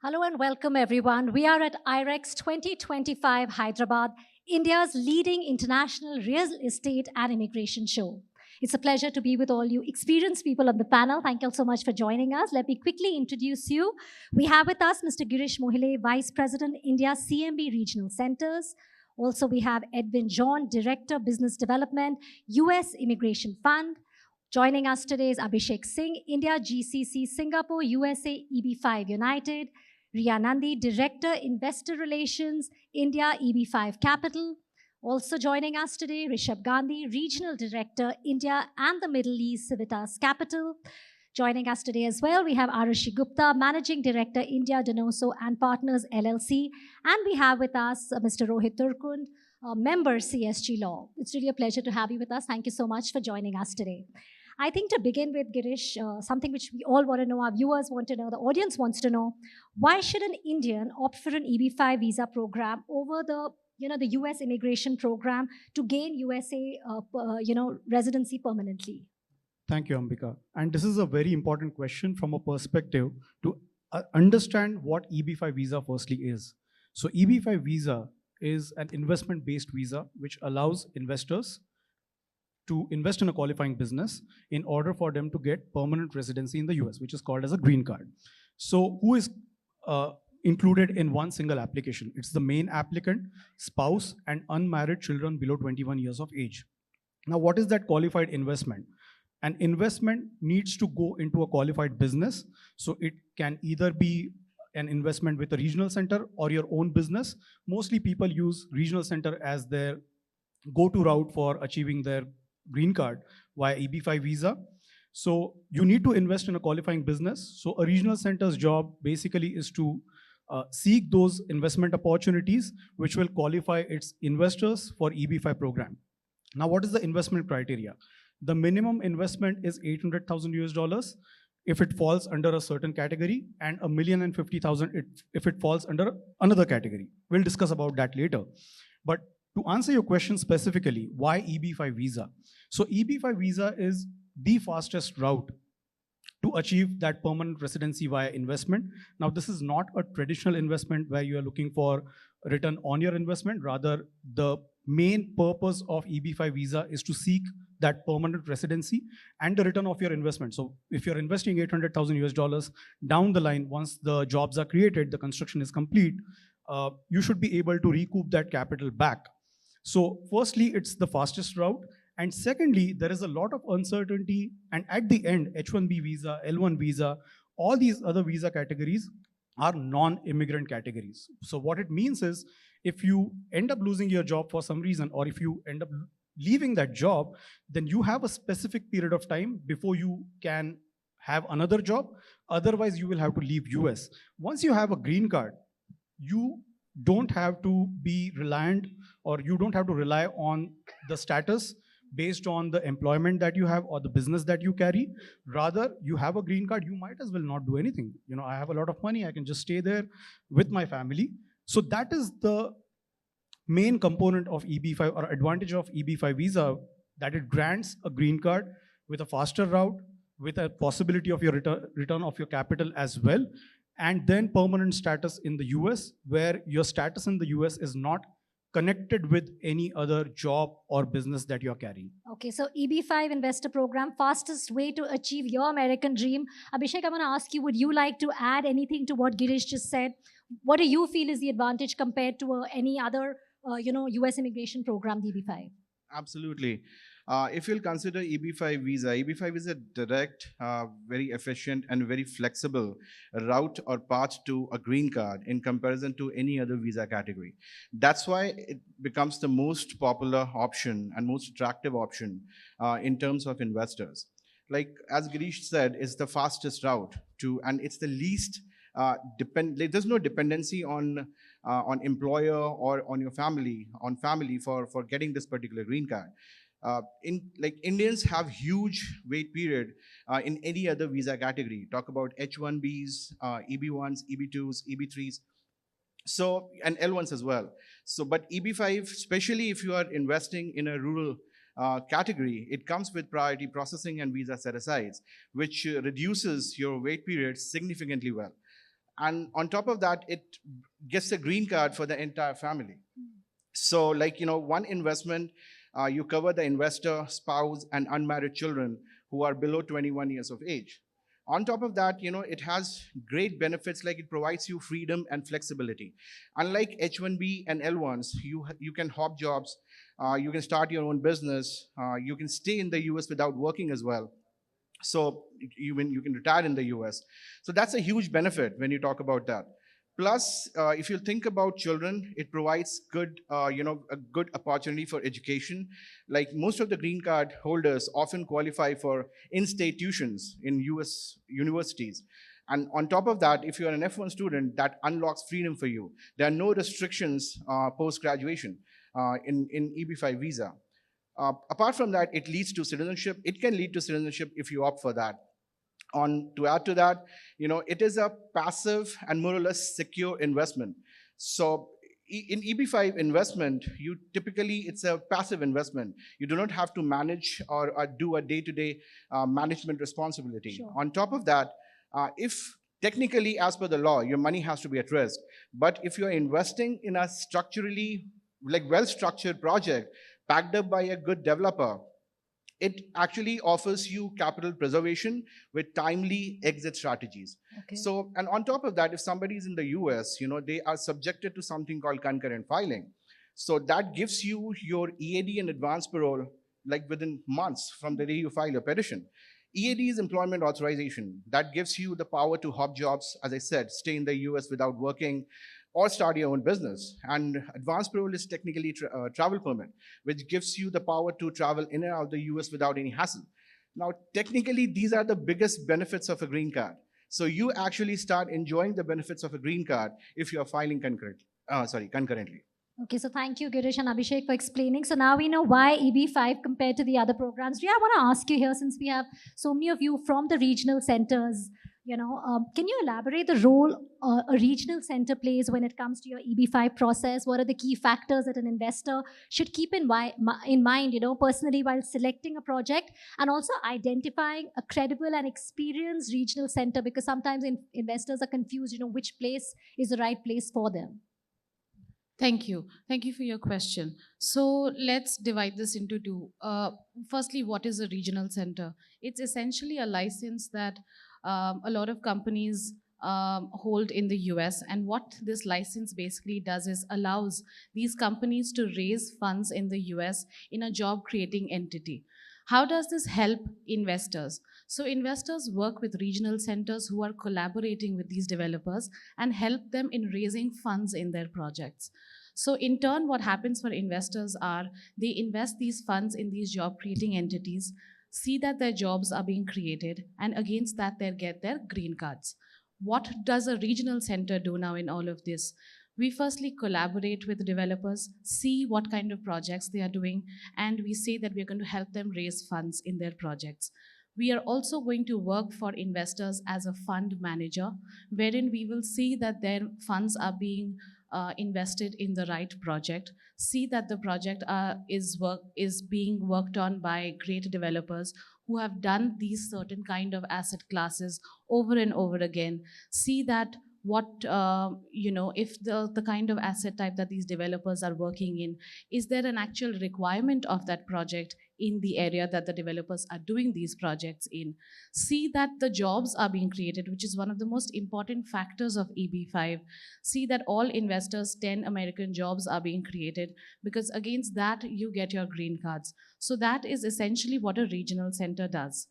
Hello and welcome everyone. We are at IREX 2025 Hyderabad, India's leading international real estate and immigration show. It's a pleasure to be with all you experienced people on the panel. Thank you all so much for joining us. Let me quickly introduce you. We have with us Mr. Girish Mohile, Vice President, India CMB Regional Centers. Also, we have Edwin John, Director, Business Development, US Immigration Fund. Joining us today is Abhishek Singh, India GCC Singapore, USA EB5 United. Rhea Nundy, Director, Investor Relations, India EB5 Capital. Also joining us today, Rishabh Gandhi, Regional Director, India and the Middle East, Civitas Capital. Joining us today as well, we have Aarushi Gupta, Managing Director, India, Donoso and Partners LLC. And we have with us Mr. Rohit Turkhud, member CSG Law. It's really a pleasure to have you with us. Thank you so much for joining us today. I think to begin with, Girish, something which we all want to know, our viewers want to know, the audience wants to know, why should an Indian opt for an EB5 visa program over the US immigration program to gain USA, residency permanently? Thank you, Ambika. And this is a very important question from a perspective to understand what EB5 visa firstly is. So EB5 visa is an investment-based visa which allows investors to invest in a qualifying business in order for them to get permanent residency in the US, which is called as a green card. So who is included in one single application? It's the main applicant, spouse, and unmarried children below 21 years of age. Now, what is that qualified investment? An investment needs to go into a qualified business. So it can either be an investment with a regional center or your own business. Mostly people use regional center as their go-to route for achieving their green card via EB5 visa. So you need to invest in a qualifying business. So a regional center's job basically is to seek those investment opportunities which will qualify its investors for EB5 program. Now, what is the investment criteria? The minimum investment is $800,000 if it falls under a certain category, and $1,050,000 if it falls under another category. We'll discuss about that later. But to answer your question specifically, why EB5 visa? So EB5 visa is the fastest route to achieve that permanent residency via investment. Now, this is not a traditional investment where you are looking for return on your investment. Rather, the main purpose of EB5 visa is to seek that permanent residency and the return of your investment. So if you're investing $800,000 down the line, once the jobs are created, the construction is complete, you should be able to recoup that capital back. So firstly, it's the fastest route. And secondly, there is a lot of uncertainty. And at the end, H-1B visa, L-1 visa, all these other visa categories are non-immigrant categories. So what it means is, if you end up losing your job for some reason, or if you end up leaving that job, then you have a specific period of time before you can have another job. Otherwise, you will have to leave US. Once you have a green card, you don't have to be reliant, or you don't have to rely on the status based on the employment that you have or the business that you carry. Rather, you have a green card, you might as well not do anything. You know, I have a lot of money, I can just stay there with my family. So that is the main component of EB5, or advantage of EB5 visa, that it grants a green card with a faster route, with a possibility of your return of your capital as well, and then permanent status in the US, where your status in the US is not connected with any other job or business that you're carrying. Okay, so EB5 investor program, fastest way to achieve your American dream. Abhishek, I'm going to ask you, would you like to add anything to what Girish just said? What do you feel is the advantage compared to any other, US immigration program, the EB5? Absolutely. If you'll consider EB5 visa, EB5 is a direct, very efficient and very flexible route or path to a green card in comparison to any other visa category. That's why it becomes the most popular option and most attractive option in terms of investors. Like as Girish said, it's the fastest route to, and it's the least there's no dependency on employer or on your family, for getting this particular green card. Indians have huge wait period in any other visa category. Talk about H-1Bs, EB1s, EB2s, EB3s, so, and L1s as well. So, but EB5, especially if you are investing in a rural category, it comes with priority processing and visa set-asides, which reduces your wait period significantly well. And on top of that, it gets a green card for the entire family. So like, one investment, you cover the investor, spouse, and unmarried children who are below 21 years of age. On top of that, it has great benefits, like it provides you freedom and flexibility. Unlike H-1B and L-1s, you can hop jobs, you can start your own business, you can stay in the US without working as well. So you can retire in the US. So that's a huge benefit when you talk about that. Plus, if you think about children, it provides a good opportunity for education. Like most of the green card holders often qualify for in-state tuitions in US universities. And on top of that, if you're an F1 student, that unlocks freedom for you. There are no restrictions post-graduation in EB5 visa. Apart from that, it leads to citizenship. It can lead to citizenship if you opt for that. To add to that, it is a passive and more or less secure investment. So in EB5 investment, it's a passive investment. You do not have to manage or do a day-to-day management responsibility. Sure. On top of that, if technically, as per the law, your money has to be at risk. But if you're investing in a structurally, well-structured project backed up by a good developer, it actually offers you capital preservation with timely exit strategies. Okay. So, and on top of that, if somebody is in the US, they are subjected to something called concurrent filing. So that gives you your EAD and advance parole like within months from the day you file your petition. EAD is employment authorization. That gives you the power to hop jobs, as I said, stay in the US without working, or start your own business. And advanced parole is technically travel permit, which gives you the power to travel in and out of the US without any hassle. Now, technically, these are the biggest benefits of a green card. So you actually start enjoying the benefits of a green card if you are filing concurrently. Okay, so thank you, Girish and Abhishek, for explaining. So now we know why EB5 compared to the other programs. Rhea, I want to ask you here, since we have so many of you from the regional centers, can you elaborate the role a regional center plays when it comes to your EB5 process? What are the key factors that an investor should keep in mind, personally while selecting a project, and also identifying a credible and experienced regional center, because sometimes investors are confused, which place is the right place for them. Thank you. Thank you for your question. So let's divide this into two. Firstly, what is a regional center? It's essentially a license that a lot of companies hold in the US. And what this license basically does is allows these companies to raise funds in the US in a job creating entity. How does this help investors? So investors work with regional centers who are collaborating with these developers and help them in raising funds in their projects. So in turn, what happens for investors are they invest these funds in these job creating entities, see that their jobs are being created, and against that they get their green cards. What does a regional center do now in all of this? We firstly collaborate with developers, see what kind of projects they are doing, and we say that we're going to help them raise funds in their projects. We are also going to work for investors as a fund manager, wherein we will see that their funds are being invested in the right project, see that the project is being worked on by great developers who have done these certain kind of asset classes over and over again, see that if the kind of asset type that these developers are working in, is there an actual requirement of that project in the area that the developers are doing these projects in. See that the jobs are being created, which is one of the most important factors of EB5. See that all investors, 10 American jobs are being created, because against that you get your green cards. So that is essentially what a regional center does.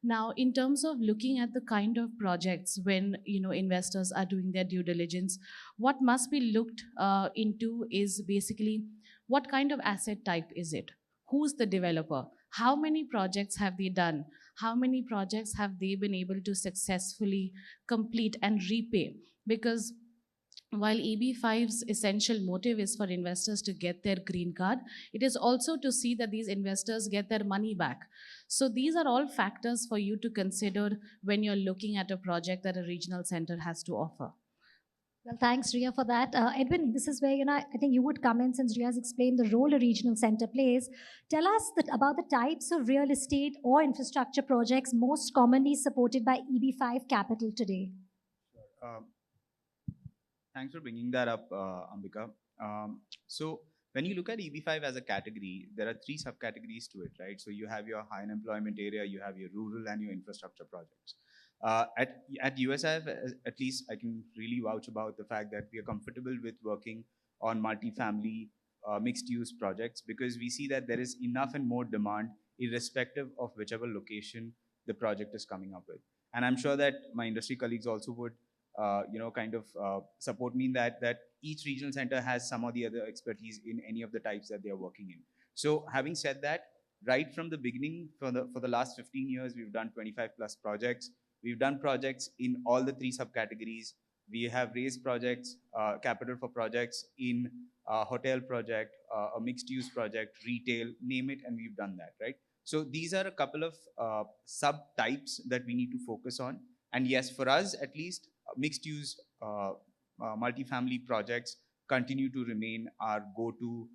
Now, in terms of looking at the kind of projects when investors are doing their due diligence, what must be looked into is basically what kind of asset type is it? Who's the developer? How many projects have they done? How many projects have they been able to successfully complete and repay? Because while EB5's essential motive is for investors to get their green card, it is also to see that these investors get their money back. So these are all factors for you to consider when you're looking at a project that a regional center has to offer. Well, thanks, Rhea, for that. Edwin, this is where I think you would come in, since Rhea has explained the role a regional center plays. Tell us about the types of real estate or infrastructure projects most commonly supported by EB5 Capital today. Thanks for bringing that up, Ambika. So when you look at EB5 as a category, there are three subcategories to it, right? So you have your high unemployment area, you have your rural, and your infrastructure projects. At USIF, at least I can really vouch about the fact that we are comfortable with working on multifamily mixed-use projects because we see that there is enough and more demand irrespective of whichever location the project is coming up with. And I'm sure that my industry colleagues also would kind of support me in that each regional center has some or the other expertise in any of the types that they are working in. So having said that, right from the beginning, for the last 15 years, we've done 25 plus projects. We've done projects in all the three subcategories. We have raised projects, capital for projects in a hotel project, a mixed use project, retail, name it, and we've done that, right? So these are a couple of subtypes that we need to focus on. And yes, for us at least, mixed use multifamily projects continue to remain our go-to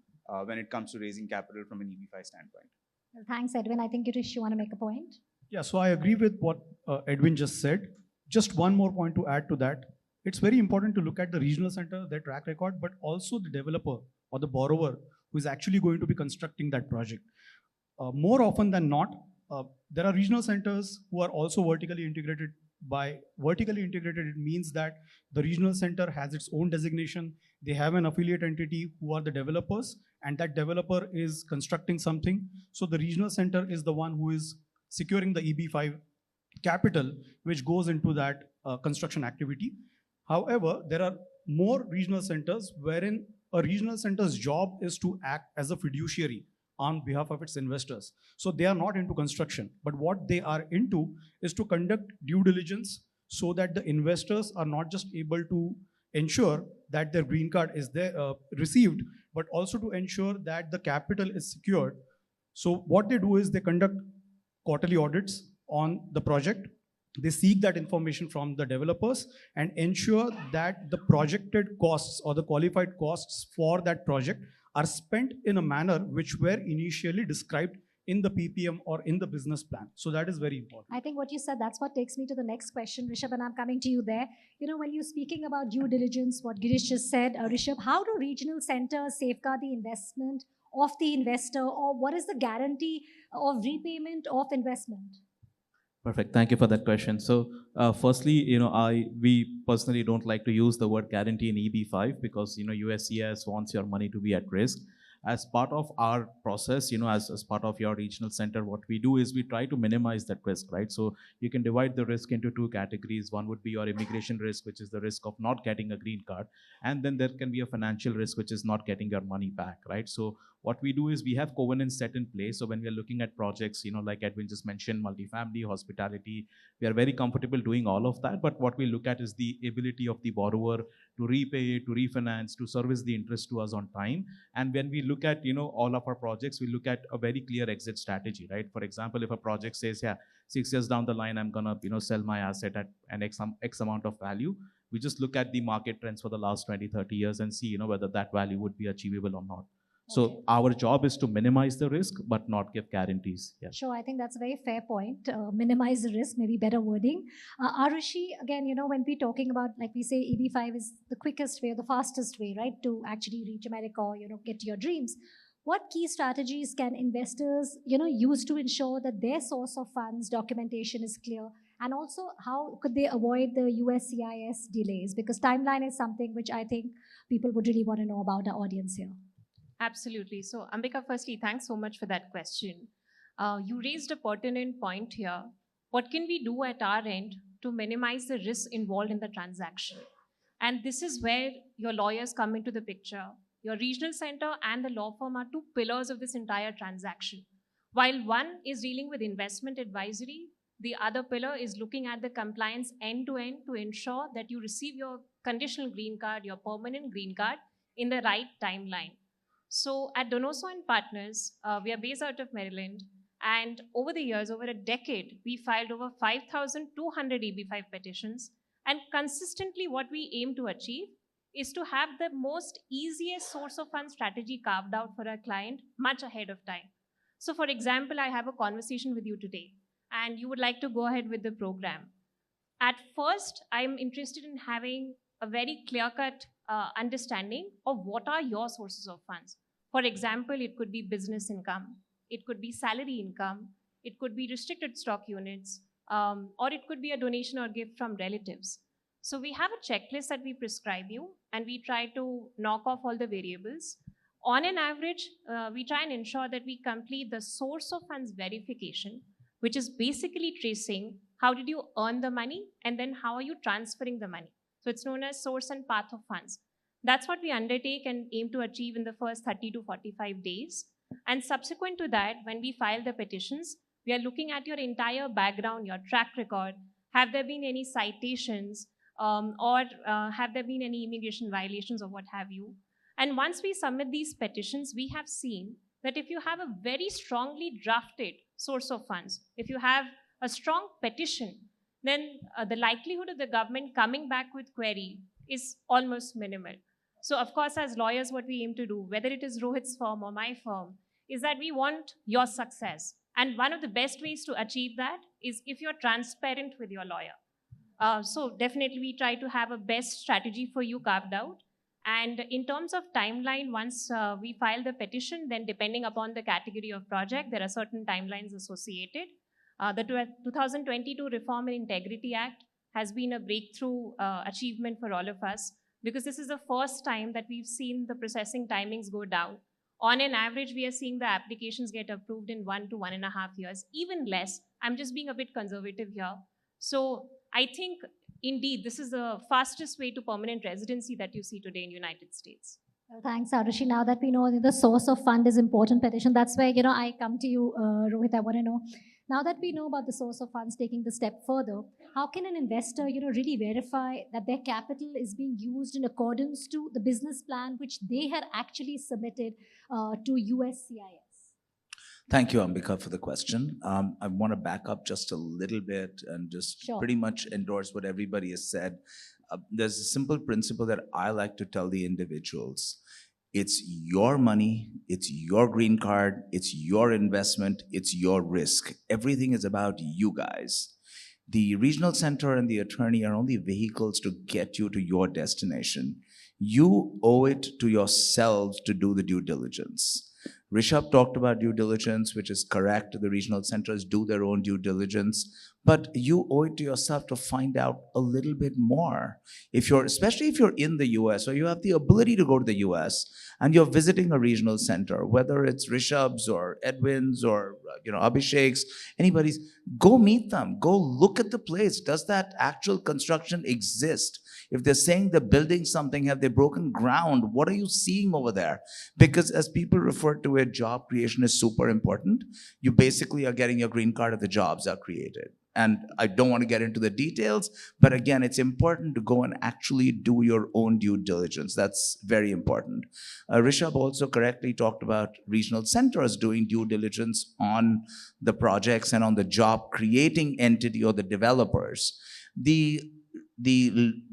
when it comes to raising capital from an EB5 standpoint. Well, thanks, Edwin. I think Girish, you want to make a point? Yeah, so I agree with what Edwin just said. Just one more point to add to that. It's very important to look at the regional center, their track record, but also the developer or the borrower who is actually going to be constructing that project. More often than not, there are regional centers who are also vertically integrated. By vertically integrated, it means that the regional center has its own designation. They have an affiliate entity who are the developers, and that developer is constructing something. So the regional center is the one who is securing the EB5 capital, which goes into that construction activity. However, there are more regional centers wherein a regional center's job is to act as a fiduciary on behalf of its investors. So they are not into construction, but what they are into is to conduct due diligence so that the investors are not just able to ensure that their green card is there, received, but also to ensure that the capital is secured. So what they do is they conduct quarterly audits on the project. They seek that information from the developers and ensure that the projected costs or the qualified costs for that project are spent in a manner which were initially described in the PPM or in the business plan. So that is very important. I think what you said, that's what takes me to the next question, Rishabh, and I'm coming to you there. You know, when you're speaking about due diligence, what Girish just said, Rishabh, how do regional centers safeguard the investment of the investor, or what is the guarantee of repayment of investment? Perfect. Thank you for that question. So, firstly, we personally don't like to use the word guarantee in EB5 because USCIS wants your money to be at risk. As part of our process, as part of your regional center, what we do is we try to minimize that risk, right? So you can divide the risk into two categories. One would be your immigration risk, which is the risk of not getting a green card. And then there can be a financial risk, which is not getting your money back, right? So what we do is we have covenants set in place. So when we are looking at projects, like Edwin just mentioned, multifamily, hospitality, we are very comfortable doing all of that. But what we look at is the ability of the borrower to repay, to refinance, to service the interest to us on time. And when we look at, all of our projects, we look at a very clear exit strategy, right? For example, if a project says, 6 years down the line, I'm gonna, sell my asset at an X amount of value, we just look at the market trends for the last 20, 30 years and see, whether that value would be achievable or not. So okay. Our job is to minimize the risk, but not give guarantees. Yeah. Sure, I think that's a very fair point. Minimize the risk, maybe better wording. Aarushi, again, when we're talking about, like we say, EB5 is the quickest way, the fastest way, right, to actually reach America or, get to your dreams. What key strategies can investors, use to ensure that their source of funds documentation is clear? And also, how could they avoid the USCIS delays? Because timeline is something which I think people would really want to know about our audience here. Absolutely. So, Ambika, firstly, thanks so much for that question. You raised a pertinent point here. What can we do at our end to minimize the risk involved in the transaction? And this is where your lawyers come into the picture. Your regional center and the law firm are two pillars of this entire transaction. While one is dealing with investment advisory, the other pillar is looking at the compliance end-to-end to ensure that you receive your conditional green card, your permanent green card, in the right timeline. So at Donoso and Partners, we are based out of Maryland. And over the years, over a decade, we filed over 5,200 EB5 petitions. And consistently what we aim to achieve is to have the most easiest source of funds strategy carved out for our client much ahead of time. So for example, I have a conversation with you today, and you would like to go ahead with the program. At first, I'm interested in having a very clear-cut understanding of what are your sources of funds. For example, it could be business income, it could be salary income, it could be restricted stock units, or it could be a donation or gift from relatives. So we have a checklist that we prescribe you, and we try to knock off all the variables. On an average, we try and ensure that we complete the source of funds verification, which is basically tracing how did you earn the money and then how are you transferring the money. So it's known as source and path of funds. That's what we undertake and aim to achieve in the first 30 to 45 days. And subsequent to that, when we file the petitions, we are looking at your entire background, your track record. Have there been any citations, or have there been any immigration violations or what have you? And once we submit these petitions, we have seen that if you have a very strongly drafted source of funds, if you have a strong petition, then the likelihood of the government coming back with query is almost minimal. So of course, as lawyers, what we aim to do, whether it is Rohit's firm or my firm, is that we want your success. And one of the best ways to achieve that is if you're transparent with your lawyer. So definitely we try to have a best strategy for you carved out. And in terms of timeline, once we file the petition, then depending upon the category of project, there are certain timelines associated. The 2022 Reform and Integrity Act has been a breakthrough achievement for all of us, because this is the first time that we've seen the processing timings go down. On an average, we are seeing the applications get approved in 1 to 1.5 years, even less. I'm just being a bit conservative here. So I think, indeed, this is the fastest way to permanent residency that you see today in United States. Well, thanks, Aarushi. Now that we know the source of fund is important petition, that's where, I come to you, Rohit. I want to know, now that we know about the source of funds, taking the step further, how can an investor, really verify that their capital is being used in accordance to the business plan which they had actually submitted to USCIS? Thank you, Ambika, for the question. I want to back up just a little bit and just pretty much endorse what everybody has said. There's a simple principle that I like to tell the individuals. It's your money, it's your green card, it's your investment, it's your risk. Everything is about you guys. The regional center and the attorney are only vehicles to get you to your destination. You owe it to yourselves to do the due diligence. Rishabh talked about due diligence, which is correct. The regional centers do their own due diligence, but you owe it to yourself to find out a little bit more. Especially if you're in the US or you have the ability to go to the US and you're visiting a regional center, whether it's Rishabh's or Edwin's or Abhishek's, anybody's, go meet them, go look at the place. Does that actual construction exist? If they're saying they're building something, have they broken ground? What are you seeing over there? Because as people refer to it, job creation is super important. You basically are getting your green card if the jobs are created. And I don't want to get into the details, but again, it's important to go and actually do your own due diligence. That's very important. Rishabh also correctly talked about regional centers doing due diligence on the projects and on the job creating entity or the developers. The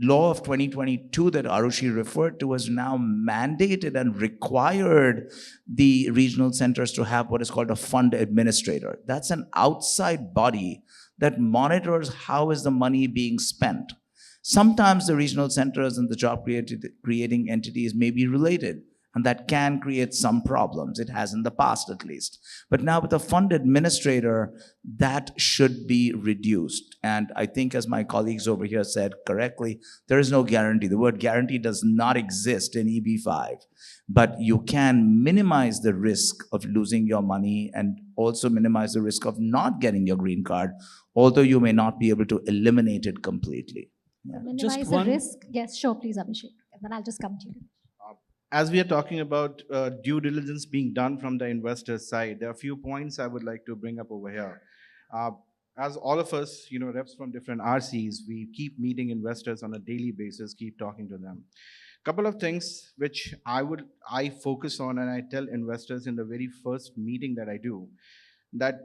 law of 2022 that Aarushi referred to has now mandated and required the regional centers to have what is called a fund administrator. That's an outside body that monitors how is the money being spent. Sometimes the regional centers and the job creating entities may be related, and that can create some problems. It has in the past, at least. But now with a fund administrator, that should be reduced. And I think, as my colleagues over here said correctly, there is no guarantee. The word guarantee does not exist in EB5. But you can minimize the risk of losing your money and also minimize the risk of not getting your green card, although you may not be able to eliminate it completely. Yeah. Minimize the risk? Yes, sure, please, Abhishek. And then I'll just come to you. As we are talking about due diligence being done from the investor's side, there are a few points I would like to bring up over here. As all of us, reps from different RCs, we keep meeting investors on a daily basis, keep talking to them. Couple of things which I focus on, and I tell investors in the very first meeting that I do, that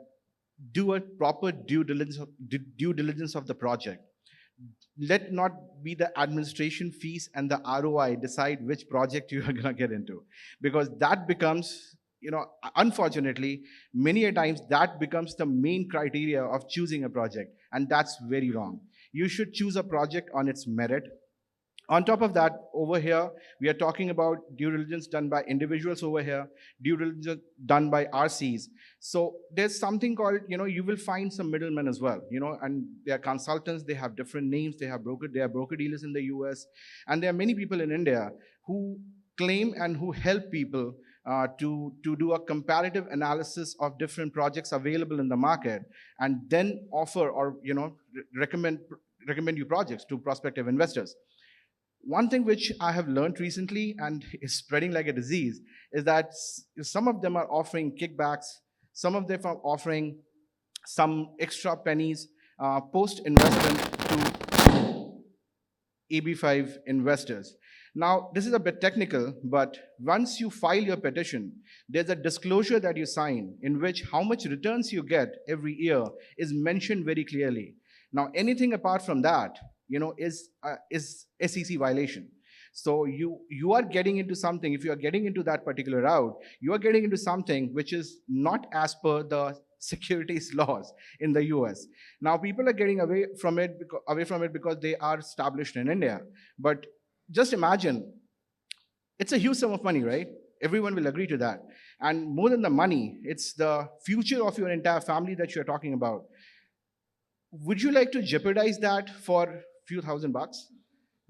do a proper due diligence of the project. Let not be the administration fees and the ROI decide which project you are going to get into, because that becomes, unfortunately, many a times that becomes the main criteria of choosing a project, and that's very wrong. You should choose a project on its merit, On top of that, over here, we are talking about due diligence done by individuals over here, due diligence done by RCs. So there's something called, you will find some middlemen as well, and they are consultants, they have different names, they are broker dealers in the US, and there are many people in India who claim and who help people to do a comparative analysis of different projects available in the market, and then offer or recommend you projects to prospective investors. One thing which I have learned recently and is spreading like a disease is that some of them are offering kickbacks, some of them are offering some extra pennies post-investment to EB5 investors. Now, this is a bit technical, but once you file your petition, there's a disclosure that you sign in which how much returns you get every year is mentioned very clearly. Now, anything apart from that, is SEC violation. So you are getting into something, if you are getting into that particular route, you are getting into something which is not as per the securities laws in the US. Now, people are getting away from it because they are established in India. But just imagine, it's a huge sum of money, right? Everyone will agree to that. And more than the money, it's the future of your entire family that you're talking about. Would you like to jeopardize that for few $1,000s?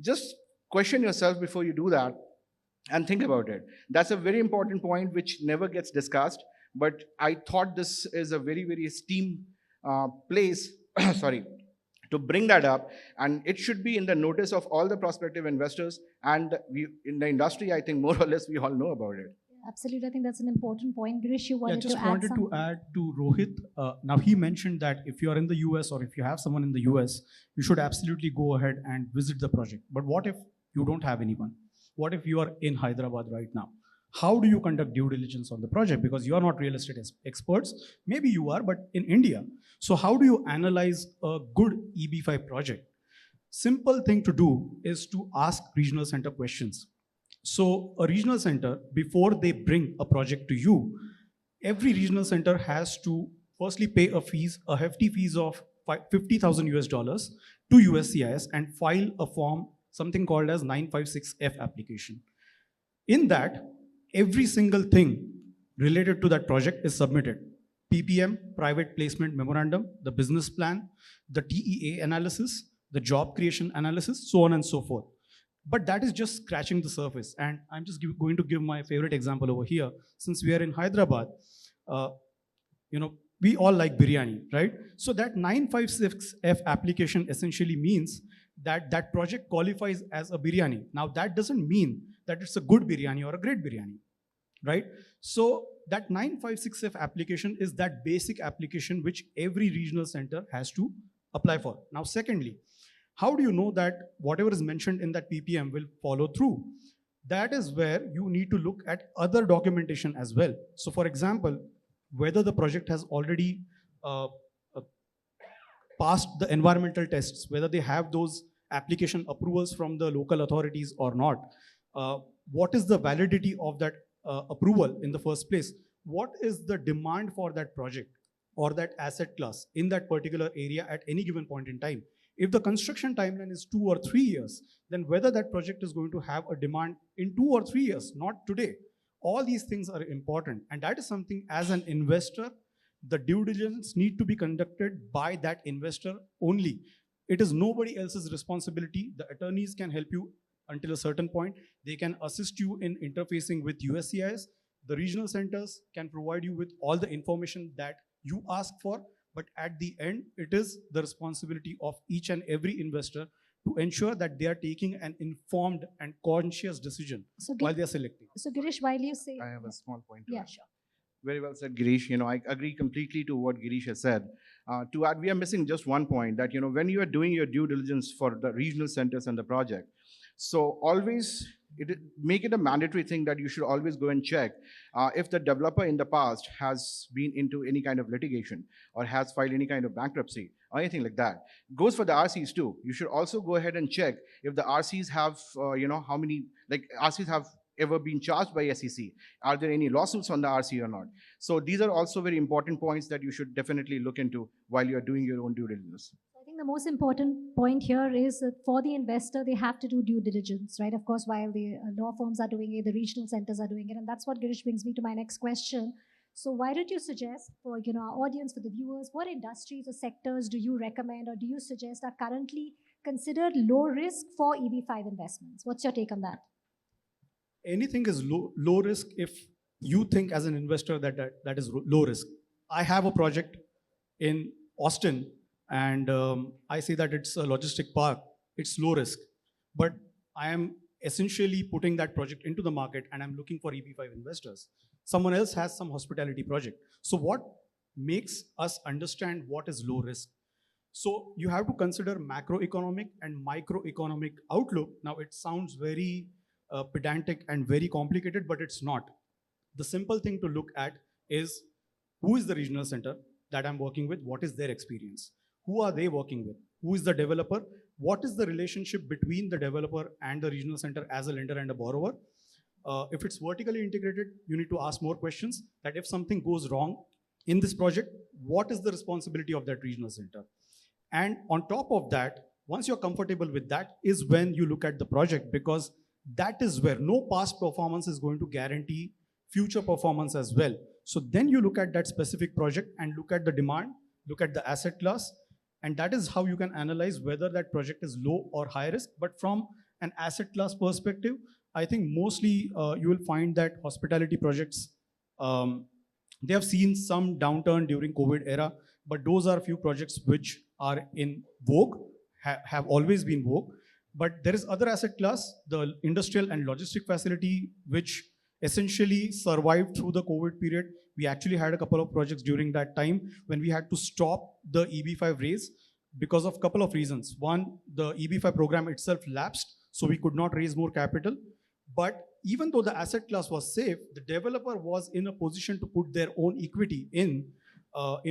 Just question yourself before you do that and think about it. That's a very important point which never gets discussed, but I thought this is a very, very esteemed place, sorry, to bring that up, and it should be in the notice of all the prospective investors, and we, in the industry, I think more or less we all know about it. Absolutely, I think that's an important point. Girish, you wanted to add wanted something? to add to Rohit. Now, he mentioned that if you are in the US or if you have someone in the US, you should absolutely go ahead and visit the project. But what if you don't have anyone? What if you are in Hyderabad right now? How do you conduct due diligence on the project? Because you are not real estate experts. Maybe you are, but in India. So how do you analyze a good EB5 project? Simple thing to do is to ask regional center questions. So a regional center, before they bring a project to you, every regional center has to firstly pay a hefty fees of $50,000 to USCIS and file a form, something called as 956F application. In that, every single thing related to that project is submitted. PPM, private placement memorandum, the business plan, the TEA analysis, the job creation analysis, so on and so forth. But that is just scratching the surface. And I'm just going to give my favorite example over here. Since we are in Hyderabad, we all like biryani, right? So that 956F application essentially means that that project qualifies as a biryani. Now that doesn't mean that it's a good biryani or a great biryani, right? So that 956F application is that basic application which every regional center has to apply for. Now, secondly, how do you know that whatever is mentioned in that PPM will follow through? That is where you need to look at other documentation as well. So for example, whether the project has already passed the environmental tests, whether they have those application approvals from the local authorities or not. What is the validity of that approval in the first place? What is the demand for that project or that asset class in that particular area at any given point in time? If the construction timeline is 2 or 3 years, then whether that project is going to have a demand in 2 or 3 years, not today. All these things are important. And that is something as an investor, the due diligence need to be conducted by that investor only. It is nobody else's responsibility. The attorneys can help you until a certain point. They can assist you in interfacing with USCIS. The regional centers can provide you with all the information that you ask for. But at the end, it is the responsibility of each and every investor to ensure that they are taking an informed and conscious decision while they are selecting. So Girish, while you say... I have a small point to Yeah, add. sure. Very well said, Girish. I agree completely to what Girish has said. To add, we are missing just one point that, when you are doing your due diligence for the regional centers and the project, so always make it a mandatory thing that you should always go and check if the developer in the past has been into any kind of litigation or has filed any kind of bankruptcy or anything like that. Goes for the RCs too. You should also go ahead and check if the RCs have, how many, RCs have ever been charged by SEC. Are there any lawsuits on the RC or not? So these are also very important points that you should definitely look into while you're doing your own due diligence. I think the most important point here is that for the investor, they have to do due diligence, right? Of course, while the law firms are doing it, the regional centers are doing it, and that's what Girish brings me to my next question. So why don't you suggest for our audience, for the viewers, what industries or sectors do you recommend or do you suggest are currently considered low risk for EB5 investments? What's your take on that? Anything is low risk if you think as an investor that is low risk. I have a project in Austin, and I say that it's a logistic park. It's low risk, but I am essentially putting that project into the market, and I'm looking for EB5 investors. Someone else has some hospitality project. So what makes us understand what is low risk? So you have to consider macroeconomic and microeconomic outlook. Now it sounds very pedantic and very complicated, but it's not. The simple thing to look at is who is the regional center that I'm working with, what is their experience? Who are they working with? Who is the developer? What is the relationship between the developer and the regional center as a lender and a borrower? If it's vertically integrated, you need to ask more questions that if something goes wrong in this project, what is the responsibility of that regional center? And on top of that, once you're comfortable with that is when you look at the project, because that is where no past performance is going to guarantee future performance as well. So then you look at that specific project and look at the demand, look at the asset class, and that is how you can analyze whether that project is low or high risk. But from an asset class perspective, I think mostly you will find that hospitality projects, they have seen some downturn during COVID era, but those are a few projects which are in vogue, have always been vogue. But there is other asset class, the industrial and logistic facility, which essentially survived through the COVID period. We actually had a couple of projects during that time when we had to stop the EB5 raise because of a couple of reasons. One, the EB5 program itself lapsed, so we could not raise more capital. But even though the asset class was safe, the developer was in a position to put their own equity in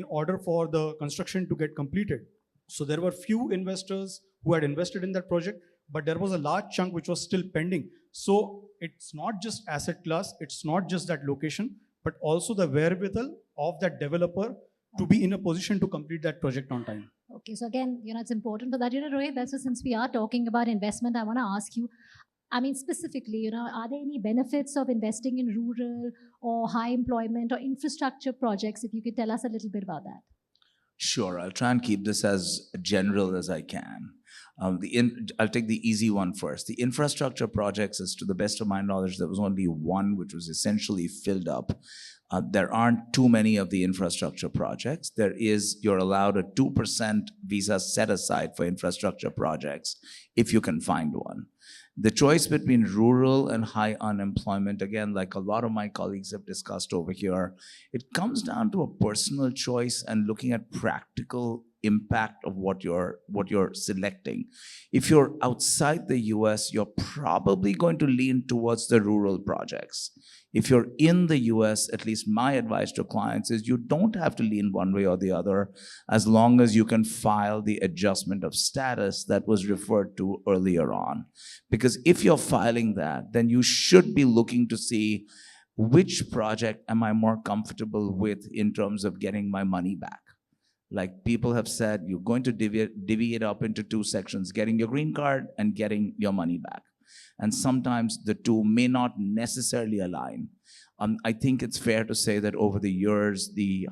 order for the construction to get completed. So there were few investors who had invested in that project, but there was a large chunk which was still pending. So it's not just asset class, it's not just that location, but also the wherewithal of that developer to be in a position to complete that project on time. Okay, so again, it's important for that. Rohit, that's since we are talking about investment, I want to ask you, I mean, specifically, are there any benefits of investing in rural or high employment or infrastructure projects? If you could tell us a little bit about that. Sure, I'll try and keep this as general as I can. I'll take the easy one first. The infrastructure projects, as to the best of my knowledge, there was only one which was essentially filled up. There aren't too many of the infrastructure projects. You're allowed a 2% visa set aside for infrastructure projects if you can find one. The choice between rural and high unemployment, again, like a lot of my colleagues have discussed over here, it comes down to a personal choice and looking at practical impact of what you're selecting. If you're outside the US, you're probably going to lean towards the rural projects. If you're in the US, at least my advice to clients is you don't have to lean one way or the other as long as you can file the adjustment of status that was referred to earlier on. Because if you're filing that, then you should be looking to see which project am I more comfortable with in terms of getting my money back. Like people have said, you're going to divvy it up into two sections, getting your green card and getting your money back. And sometimes the two may not necessarily align. I think it's fair to say that over the years, the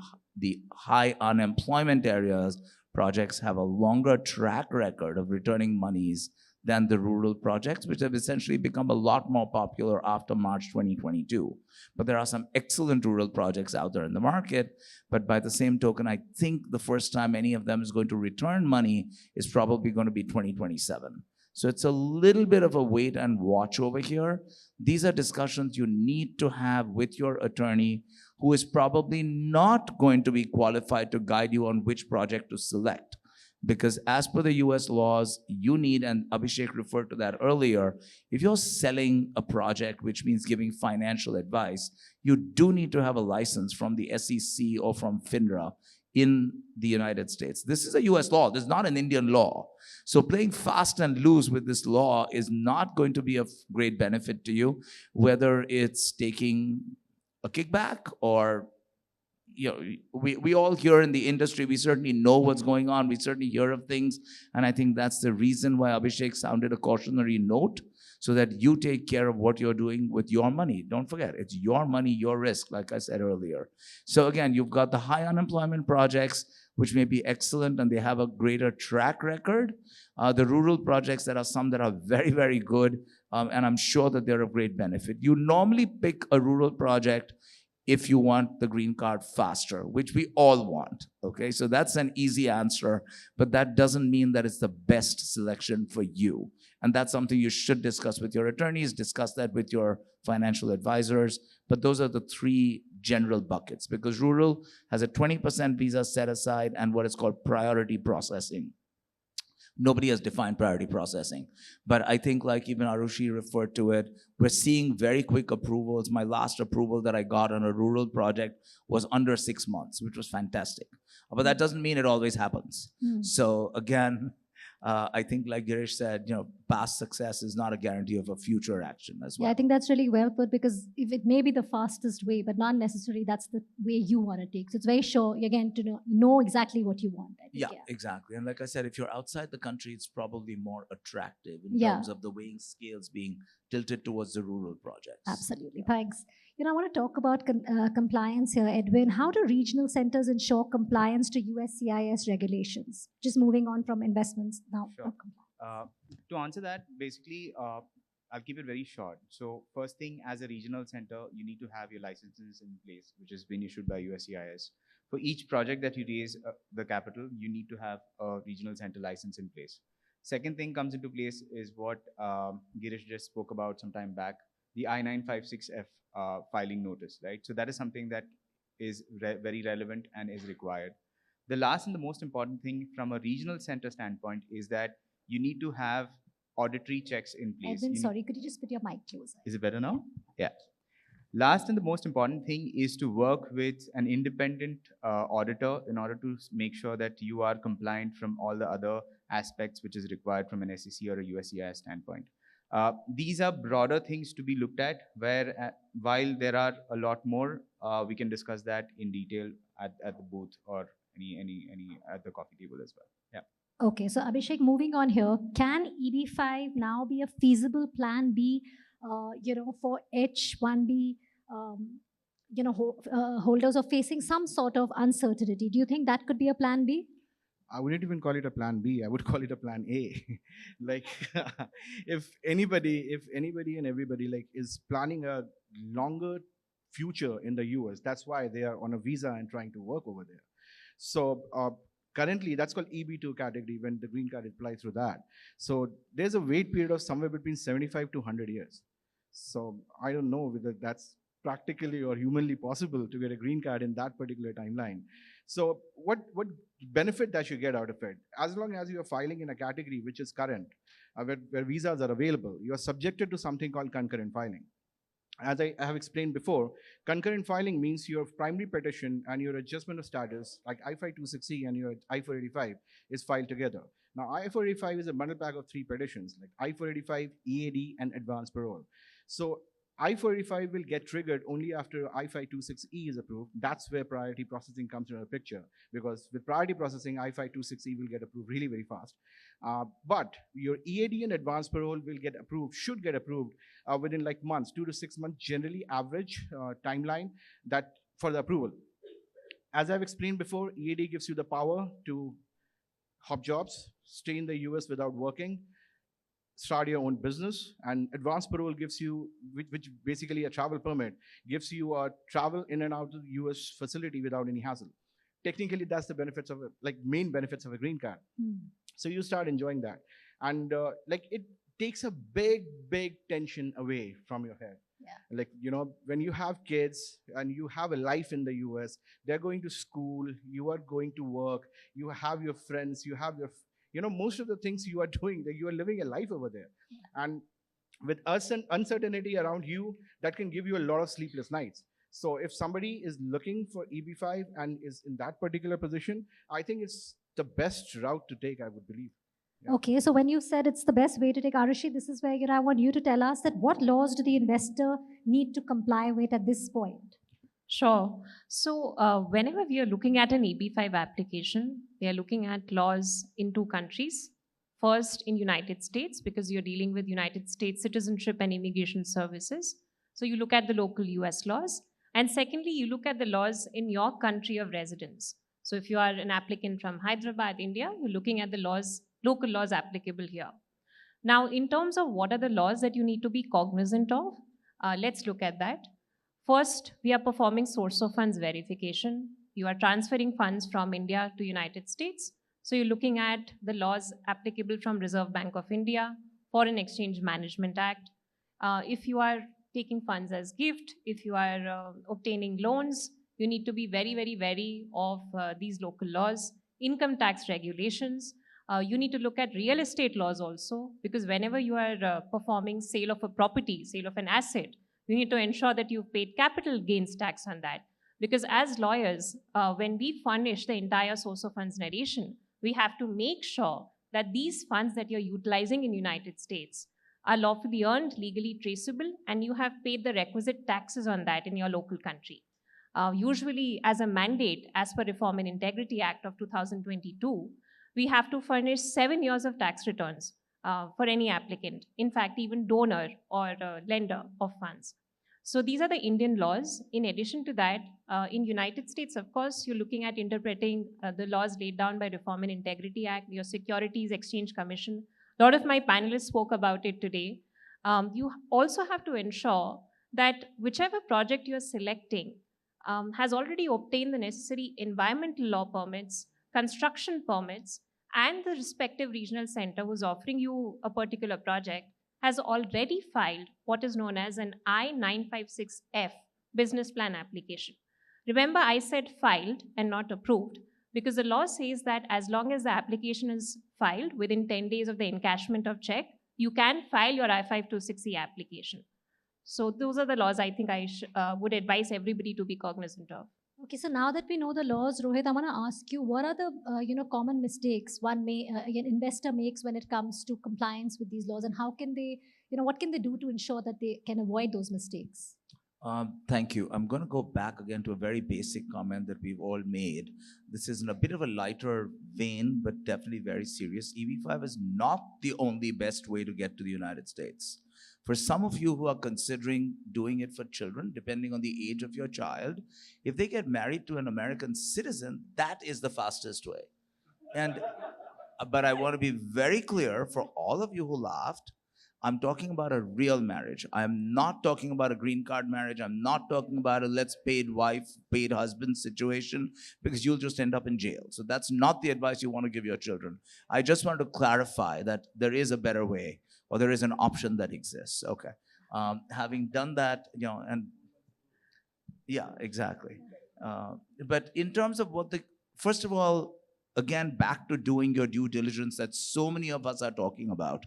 high unemployment areas projects have a longer track record of returning monies than the rural projects, which have essentially become a lot more popular after March 2022. But there are some excellent rural projects out there in the market, but by the same token, I think the first time any of them is going to return money is probably going to be 2027. So it's a little bit of a wait and watch over here. These are discussions you need to have with your attorney, who is probably not going to be qualified to guide you on which project to select. Because as per the US laws, you need, and Abhishek referred to that earlier, if you're selling a project, which means giving financial advice, you do need to have a license from the SEC or from FINRA in the United States. This is a US law, this is not an Indian law. So playing fast and loose with this law is not going to be of great benefit to you, whether it's taking a kickback or we all here in the industry, we certainly know what's going on. We certainly hear of things. And I think that's the reason why Abhishek sounded a cautionary note, so that you take care of what you're doing with your money. Don't forget, it's your money, your risk, like I said earlier. So again, you've got the high unemployment projects, which may be excellent and they have a greater track record. The rural projects, there are some that are very, very good, and I'm sure that they're of great benefit. You normally pick a rural project if you want the green card faster, which we all want, okay? So that's an easy answer, but that doesn't mean that it's the best selection for you. And that's something you should discuss with your attorneys, discuss that with your financial advisors. But those are the three general buckets, because rural has a 20% visa set aside and what is called priority processing. Nobody has defined priority processing. But I think, like even Aarushi referred to it, we're seeing very quick approvals. My last approval that I got on a rural project was under 6 months, which was fantastic. But that doesn't mean it always happens. So again, I think, like Girish said, past success is not a guarantee of a future action as well. Yeah, I think that's really well put, because if it may be the fastest way, but not necessarily that's the way you want to take. So it's very sure, again, to know exactly what you want. I think, Yeah, exactly. And like I said, if you're outside the country, it's probably more attractive in Yeah. terms of the weighing scales being tilted towards the rural projects. Absolutely. Thanks. I want to talk about compliance here, Edwin. How do regional centers ensure compliance to USCIS regulations? Just moving on from investments now. Sure. To answer that, basically, I'll keep it very short. So first thing, as a regional center, you need to have your licenses in place, which has been issued by USCIS. For each project that you raise the capital, you need to have a regional center license in place. Second thing comes into place is what Girish just spoke about some time back, the I-956F filing notice, right? So that is something that is very relevant and is required. The last and the most important thing from a regional center standpoint is that you need to have auditory checks in place. Edwin, sorry, could you just put your mic closer? Is it better now? Yeah. Last and the most important thing is to work with an independent auditor in order to make sure that you are compliant from all the other aspects which is required from an SEC or a USCIS standpoint. These are broader things to be looked at, where while there are a lot more, we can discuss that in detail at the booth or any at the coffee table as well. Yeah. Okay, so Abhishek, moving on here, can EB5 now be a feasible plan B, for H1B, holders are facing some sort of uncertainty? Do you think that could be a plan B? I wouldn't even call it a plan B. I would call it a plan A. Like, if anybody and everybody is planning a longer future in the US, that's why they are on a visa and trying to work over there. So currently, that's called EB2 category when the green card applies through that. So there's a wait period of somewhere between 75 to 100 years. So I don't know whether that's practically or humanly possible to get a green card in that particular timeline. So what benefit that you get out of it? As long as you are filing in a category which is current, where visas are available, you are subjected to something called concurrent filing. As I have explained before, concurrent filing means your primary petition and your adjustment of status, like I-5260 and your I-485, is filed together. Now, I-485 is a bundle pack of 3 petitions, like I-485, EAD, and advance parole. So I-485 will get triggered only after I-526E is approved. That's where priority processing comes into the picture, because with priority processing, I-526E will get approved really very fast. But your EAD and advance parole will get approved, should get approved within like months, 2 to 6 months, generally average timeline that for the approval. As I've explained before, EAD gives you the power to hop jobs, stay in the US without working, start your own business, and advance parole gives you, which basically a travel permit, gives you a travel in and out of the US facility without any hassle. Technically, that's the benefits of main benefits of a green card. So you start enjoying that. And it takes a big tension away from your head. Yeah. When you have kids and you have a life in the US, they're going to school, you are going to work, you have your friends, you have your, most of the things you are doing, that you are living a life over there. Yeah. And with us and uncertainty around you, that can give you a lot of sleepless nights. So if somebody is looking for EB5 and is in that particular position, I think it's the best route to take, I would believe. Yeah. Okay, so when you said it's the best way to take, Aarushi, this is where I want you to tell us that what laws do the investor need to comply with at this point? Sure. So, whenever we are looking at an EB5 application, we are looking at laws in two countries. First, in United States, because you're dealing with United States citizenship and immigration services. So you look at the local US laws. And secondly, you look at the laws in your country of residence. So if you are an applicant from Hyderabad, India, you're looking at the laws, local laws applicable here. Now, in terms of what are the laws that you need to be cognizant of, let's look at that. First, we are performing source of funds verification. You are transferring funds from India to United States. So you're looking at the laws applicable from Reserve Bank of India, Foreign Exchange Management Act. If you are taking funds as gift, if you are obtaining loans, you need to be very, very wary of these local laws, income tax regulations. You need to look at real estate laws also, because whenever you are performing sale of a property, sale of an asset, you need to ensure that you've paid capital gains tax on that. Because as lawyers, when we furnish the entire source of funds narration, we have to make sure that these funds that you're utilizing in United States are lawfully earned, legally traceable, and you have paid the requisite taxes on that in your local country. Usually, as a mandate, as per Reform and Integrity Act of 2022, we have to furnish 7 years of tax returns for any applicant, in fact, even donor or lender of funds. So these are the Indian laws. In addition to that, in United States, of course, you're looking at interpreting the laws laid down by Reform and Integrity Act, your Securities Exchange Commission. A lot of my panelists spoke about it today. You also have to ensure that whichever project you're selecting has already obtained the necessary environmental law permits, construction permits, and the respective regional center who's offering you a particular project has already filed what is known as an I-956F business plan application. Remember, I said filed and not approved because the law says that as long as the application is filed within 10 days of the encashment of check, you can file your I-526C application. So those are the laws I think I would advise everybody to be cognizant of. Okay, so now that we know the laws, Rohit, I want to ask you, what are the common mistakes an investor makes when it comes to compliance with these laws, and how can they, what can they do to ensure that they can avoid those mistakes? Thank you. I'm going to go back again to a very basic comment that we've all made. This is in a bit of a lighter vein, but definitely very serious. EB5 is not the only best way to get to the United States. For some of you who are considering doing it for children, depending on the age of your child, if they get married to an American citizen, that is the fastest way. But I want to be very clear for all of you who laughed, I'm talking about a real marriage. I'm not talking about a green card marriage. I'm not talking about a let's paid wife, paid husband situation, because you'll just end up in jail. So that's not the advice you want to give your children. I just wanted to clarify that there is a better way, or there is an option that exists. Okay. Having done that, and yeah, exactly. But in terms of first of all, again, back to doing your due diligence that so many of us are talking about.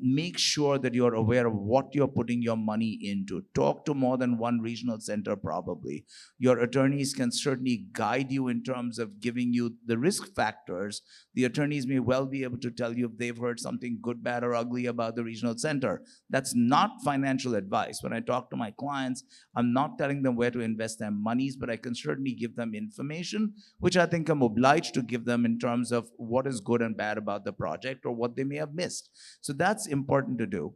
Make sure that you're aware of what you're putting your money into. Talk to more than one regional center probably. Your attorneys can certainly guide you in terms of giving you the risk factors. The attorneys may well be able to tell you if they've heard something good, bad, or ugly about the regional center. That's not financial advice. When I talk to my clients, I'm not telling them where to invest their monies, but I can certainly give them information, which I think I'm obliged to give them in terms of what is good and bad about the project or what they may have missed. So that's important to do.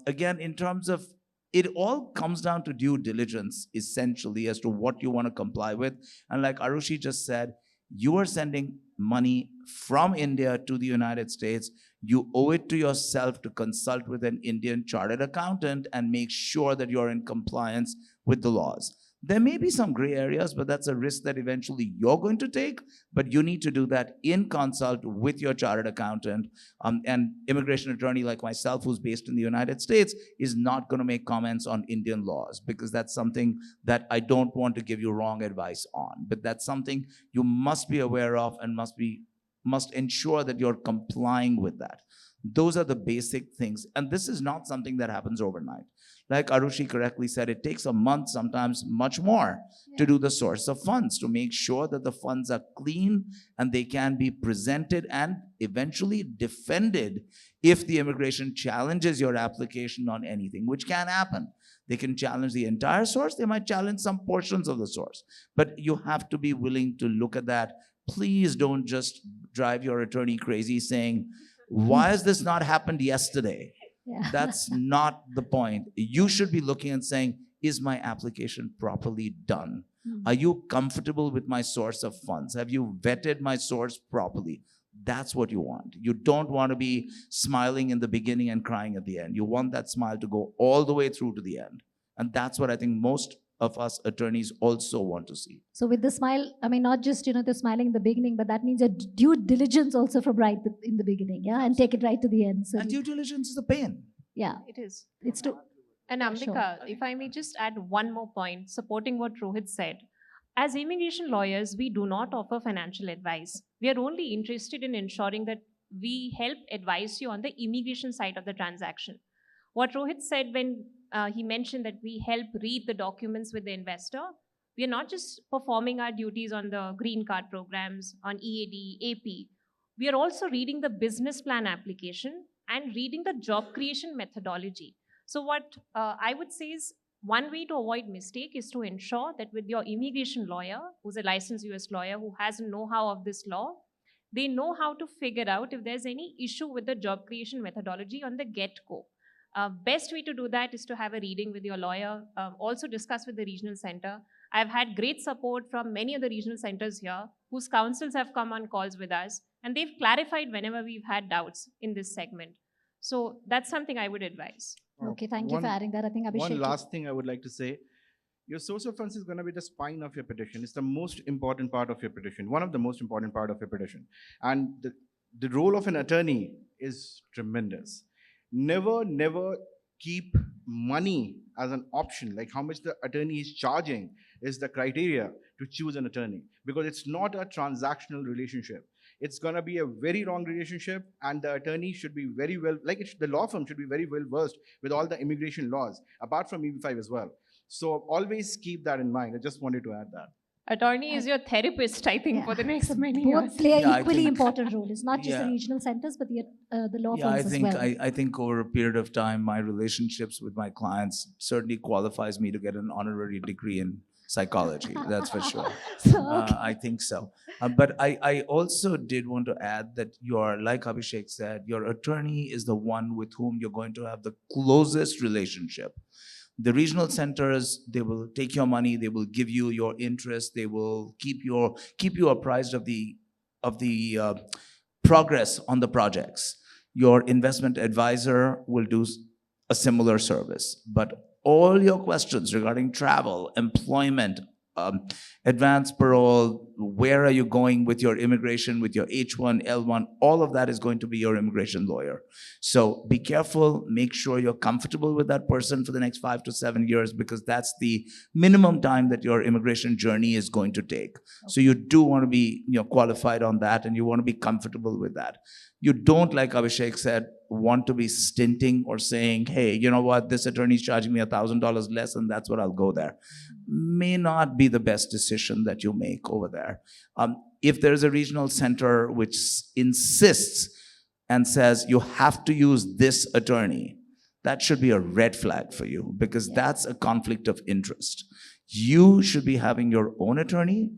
Again, in terms of, it all comes down to due diligence, essentially, as to what you want to comply with. And like Aarushi just said, you are sending money from India to the United States. You owe it to yourself to consult with an Indian chartered accountant and make sure that you're in compliance with the laws. There may be some gray areas, but that's a risk that eventually you're going to take, but you need to do that in consult with your chartered accountant. And immigration attorney like myself, who's based in the United States, is not going to make comments on Indian laws, because that's something that I don't want to give you wrong advice on. But that's something you must be aware of and must ensure that you're complying with that. Those are the basic things. And this is not something that happens overnight. Like Aarushi correctly said, it takes a month, sometimes much more, to do the source of funds, to make sure that the funds are clean and they can be presented and eventually defended if the immigration challenges your application on anything, which can happen. They can challenge the entire source, they might challenge some portions of the source. But you have to be willing to look at that. Please don't just drive your attorney crazy saying, why has this not happened yesterday? Yeah. That's not the point. You should be looking and saying, is my application properly done? Are you comfortable with my source of funds? Have you vetted my source properly? That's what you want. You don't want to be smiling in the beginning and crying at the end. You want that smile to go all the way through to the end. And that's what I think most of us attorneys also want to see. So with the smile, I mean, not just, the smiling in the beginning, but that means a due diligence also from right in the beginning, yeah, and take it right to the end. So and due diligence is a pain. Yeah. It is. It's true. And Ambika, Sure. if I may just add one more point, supporting what Rohit said. As immigration lawyers, we do not offer financial advice. We are only interested in ensuring that we help advise you on the immigration side of the transaction. What Rohit said when he mentioned that we help read the documents with the investor, we are not just performing our duties on the green card programs, on EAD, AP. We are also reading the business plan application and reading the job creation methodology. So what I would say is, one way to avoid mistake is to ensure that with your immigration lawyer, who's a licensed US lawyer, who has a know-how of this law, they know how to figure out if there's any issue with the job creation methodology on the get-go. Best way to do that is to have a reading with your lawyer, also discuss with the regional center. I've had great support from many of the regional centers here, whose counsels have come on calls with us, and they've clarified whenever we've had doubts in this segment. So that's something I would advise. Okay, thank you for adding that. I think Abhishek. One last thing I would like to say. Your source of funds is going to be the spine of your petition. It's the most important part of your petition, one of the most important part of your petition. And the role of an attorney is tremendous. Never keep money as an option, like how much the attorney is charging is the criteria to choose an attorney, because it's not a transactional relationship. It's going to be a very long relationship, and the attorney should be very well, the law firm should be very well versed with all the immigration laws, apart from EB5 as well. So always keep that in mind. I just wanted to add that. Attorney is your therapist, I think, for the next many Both years. play Yeah, an I equally think- important role. It's not just the Yeah. regional centers, but the law Yeah, firms as well. I think over a period of time, my relationships with my clients certainly qualifies me to get an honorary degree in psychology. That's for sure. So, okay. I think so. But I also did want to add that like Abhishek said, your attorney is the one with whom you're going to have the closest relationship. The regional centers, they will take your money, they will give you your interest, they will keep you apprised of the progress on the projects. Your investment advisor will do a similar service, but all your questions regarding travel, employment, advance parole, where are you going with your immigration, with your H1, L1, all of that is going to be your immigration lawyer. So be careful, make sure you're comfortable with that person for the next 5 to 7 years, because that's the minimum time that your immigration journey is going to take. So you do want to be qualified on that, and you want to be comfortable with that. You don't, like Abhishek said, want to be stinting or saying, hey, you know what, this attorney is charging me $1,000 less and that's what I'll go there. May not be the best decision that you make over there. If there's a regional center which insists and says you have to use this attorney, that should be a red flag for you, because that's a conflict of interest. You should be having your own attorney.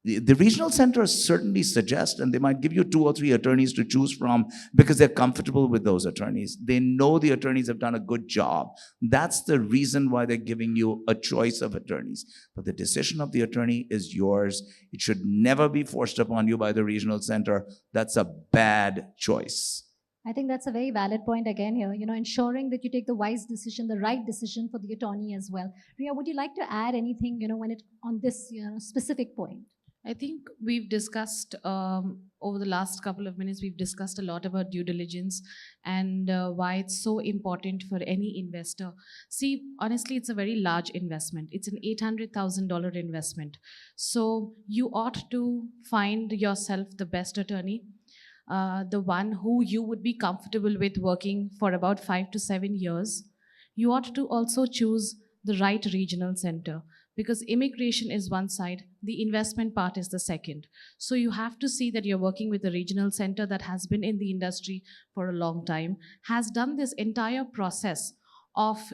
The regional centers certainly suggest, and they might give you 2 or 3 attorneys to choose from because they're comfortable with those attorneys. They know the attorneys have done a good job. That's the reason why they're giving you a choice of attorneys. But the decision of the attorney is yours. It should never be forced upon you by the regional center. That's a bad choice. I think that's a very valid point again here, ensuring that you take the wise decision, the right decision for the attorney as well. Rhea, would you like to add anything, on this, specific point? I think we've discussed, over the last couple of minutes, we've discussed a lot about due diligence and why it's so important for any investor. See, honestly, it's a very large investment. It's an $800,000 investment. So you ought to find yourself the best attorney. the one who you would be comfortable with working for about 5 to 7 years, you ought to also choose the right regional center, because immigration is one side, the investment part is the second. So you have to see that you're working with a regional center that has been in the industry for a long time, has done this entire process of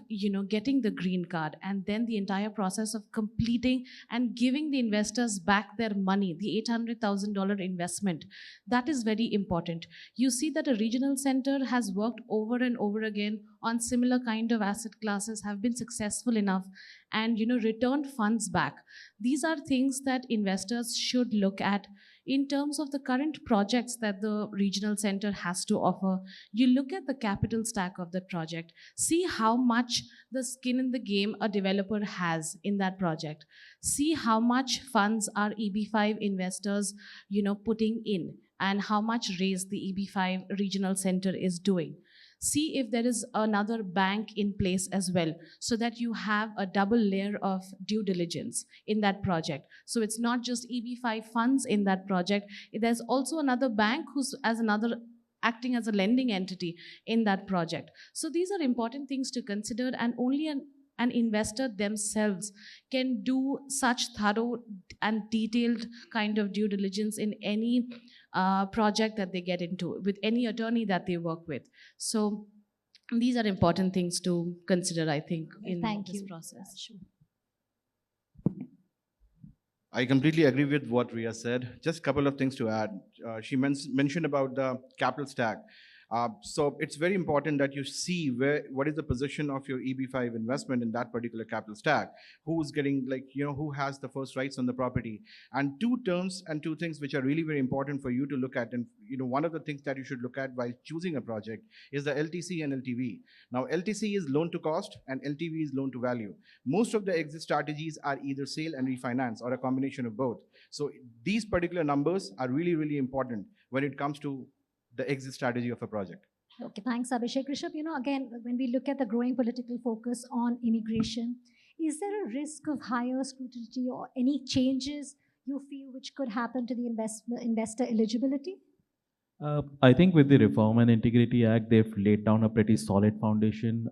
getting the green card, and then the entire process of completing and giving the investors back their money, the $800,000 investment. That is very important. You see that a regional center has worked over and over again on similar kind of asset classes, have been successful enough, and returned funds back. These are things that investors should look at in terms of the current projects that the regional center has to offer. You look at the capital stack of the project, see how much the skin in the game a developer has in that project, see how much funds are EB5 investors putting in, and how much raise the EB5 regional center is doing. See if there is another bank in place as well, so that you have a double layer of due diligence in that project. So it's not just EB5 funds in that project, there's also another bank who's acting as a lending entity in that project. So these are important things to consider, and only an investor themselves can do such thorough and detailed kind of due diligence in any project that they get into, with any attorney that they work with. So these are important things to consider, I think, in this process. I completely agree with what Rhea said. Just a couple of things to add. She mentioned about the capital stack. So it's very important that you see what is the position of your EB5 investment in that particular capital stack. Who's getting, who has the first rights on the property. And two terms and two things which are really very important for you to look at. And one of the things that you should look at while choosing a project is the LTC and LTV. Now, LTC is loan to cost and LTV is loan to value. Most of the exit strategies are either sale and refinance or a combination of both. So these particular numbers are really, really important when it comes to the exit strategy of a project. Okay, thanks, Abhishek. Rishabh, again, when we look at the growing political focus on immigration, is there a risk of higher scrutiny or any changes you feel which could happen to the investor eligibility? I think with the Reform and Integrity Act, they've laid down a pretty solid foundation.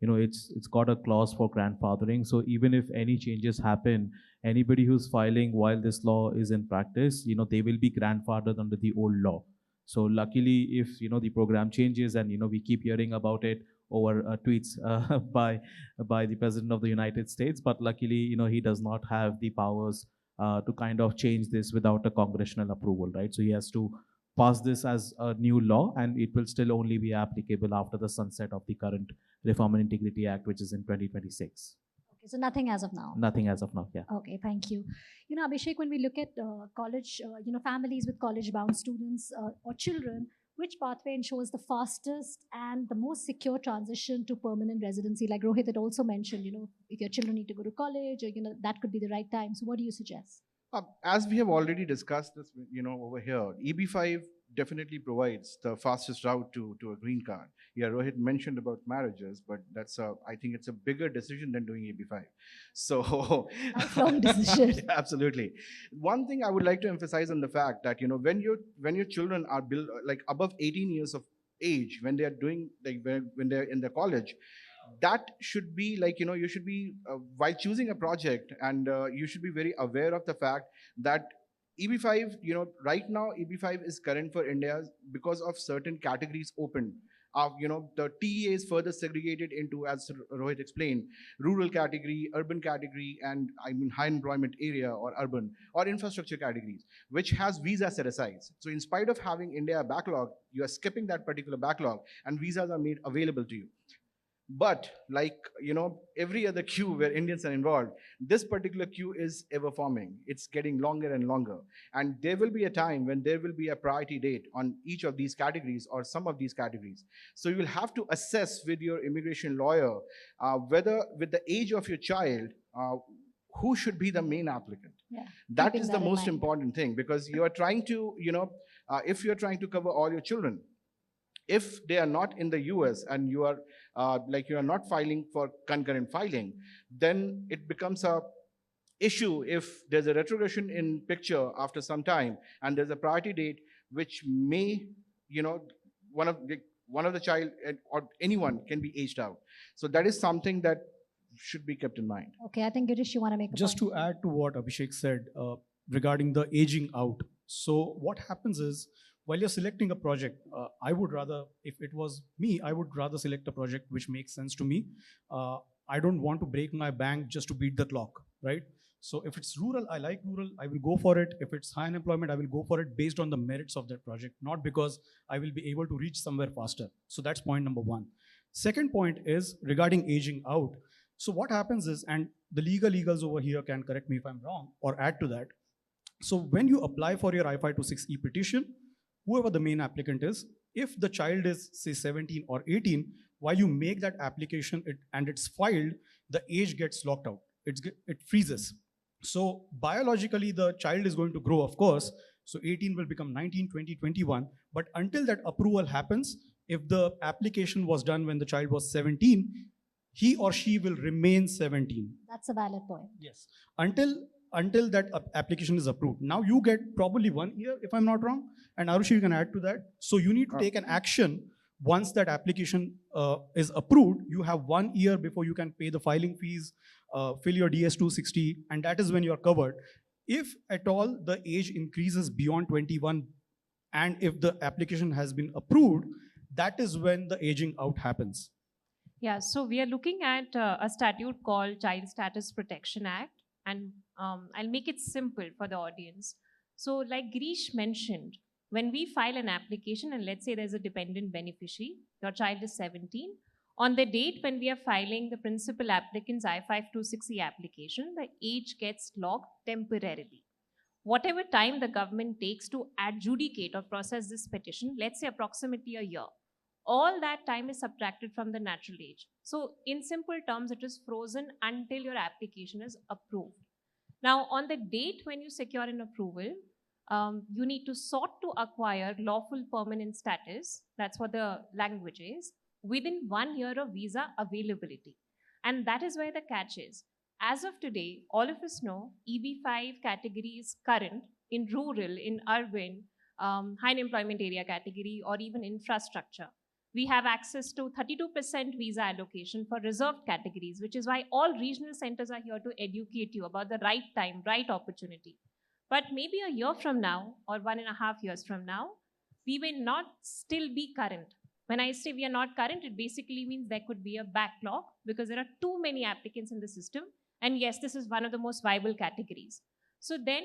It's got a clause for grandfathering. So even if any changes happen, anybody who's filing while this law is in practice, they will be grandfathered under the old law. So luckily, if the program changes and we keep hearing about it over tweets by the President of the United States, but luckily he does not have the powers to kind of change this without a congressional approval, right? So he has to pass this as a new law, and it will still only be applicable after the sunset of the current Reform and Integrity Act, which is in 2026. Okay, so nothing as of now. Nothing as of now, yeah. Okay, thank you. Abhishek, when we look at college, families with college-bound students or children, which pathway ensures the fastest and the most secure transition to permanent residency? Like Rohit had also mentioned, if your children need to go to college, or that could be the right time. So what do you suggest? As we have already discussed this, over here, EB5 definitely provides the fastest route to a green card. Yeah, Rohit mentioned about marriages, but I think it's a bigger decision than doing EB5. So, lifelong decision. Absolutely. One thing I would like to emphasize on the fact that when your children are above 18 years of age, when they are doing when they're in the college, that should be you should be while choosing a project, and you should be very aware of the fact that EB5, right now EB5 is current for India because of certain categories open. The TEA is further segregated into, as Rohit explained, rural category, urban category, and high employment area or urban or infrastructure categories, which has visa set aside. So in spite of having India a backlog, you are skipping that particular backlog and visas are made available to you. But every other queue where Indians are involved, this particular queue is ever forming. It's getting longer and longer. And there will be a time when there will be a priority date on each of these categories or some of these categories. So you will have to assess with your immigration lawyer whether with the age of your child, who should be the main applicant. Yeah, that is the most important thing, because you are trying to, if you're trying to cover all your children, if they are not in the US and you are you are not filing for concurrent filing, then it becomes a issue if there's a retrogression in picture after some time and there's a priority date which may, one of the child or anyone can be aged out. So that is something that should be kept in mind. Okay, I think Girish, you want to make a Just point. to add to what Abhishek said regarding the aging out. So what happens is, while you're selecting a project, I would rather, if it was me, I would rather select a project which makes sense to me. I don't want to break my bank just to beat the clock, right? So if it's rural, I like rural, I will go for it. If it's high unemployment, I will go for it based on the merits of that project, not because I will be able to reach somewhere faster. So that's point number one. Second point is regarding aging out. So what happens is, and the legals over here can correct me if I'm wrong or add to that. So when you apply for your I-526E petition, whoever the main applicant is, if the child is say 17 or 18, while you make that application and it's filed, the age gets locked out. It freezes. So biologically, the child is going to grow, of course. So 18 will become 19, 20, 21. But until that approval happens, if the application was done when the child was 17, he or she will remain 17. That's a valid point. Yes. Until that application is approved. Now you get probably 1 year, if I'm not wrong. And Aarushi, you can add to that. So you need to take an action once that application is approved. You have 1 year before you can pay the filing fees, fill your DS-260, and that is when you're covered. If at all the age increases beyond 21, and if the application has been approved, that is when the aging out happens. Yeah, so we are looking at a statute called Child Status Protection Act, and I'll make it simple for the audience. So like Girish mentioned, when we file an application, and let's say there's a dependent beneficiary, your child is 17, on the date when we are filing the principal applicant's I-526E application, the age gets logged temporarily. Whatever time the government takes to adjudicate or process this petition, let's say approximately a year, all that time is subtracted from the natural age. So in simple terms, it is frozen until your application is approved. Now, on the date when you secure an approval, you need to sought to acquire lawful permanent status, that's what the language is, within 1 year of visa availability. And that is where the catch is. As of today, all of us know EB5 category is current in rural, in urban, high unemployment area category, or even infrastructure. We have access to 32% visa allocation for reserved categories, which is why all regional centers are here to educate you about the right time, right opportunity. But maybe a year from now, or 1.5 years from now, we may not still be current. When I say we are not current, it basically means there could be a backlog because there are too many applicants in the system. And yes, this is one of the most viable categories. So then,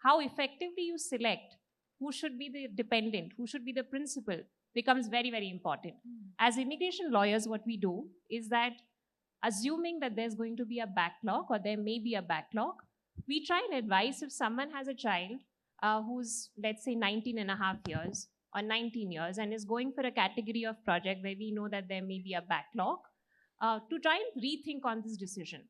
how effectively you select who should be the dependent, who should be the principal, becomes very, very important. As immigration lawyers, what we do is that assuming that there's going to be a backlog or there may be a backlog, we try and advise if someone has a child who's, let's say, 19.5 years or 19 years and is going for a category of project where we know that there may be a backlog, to try and rethink on this decision.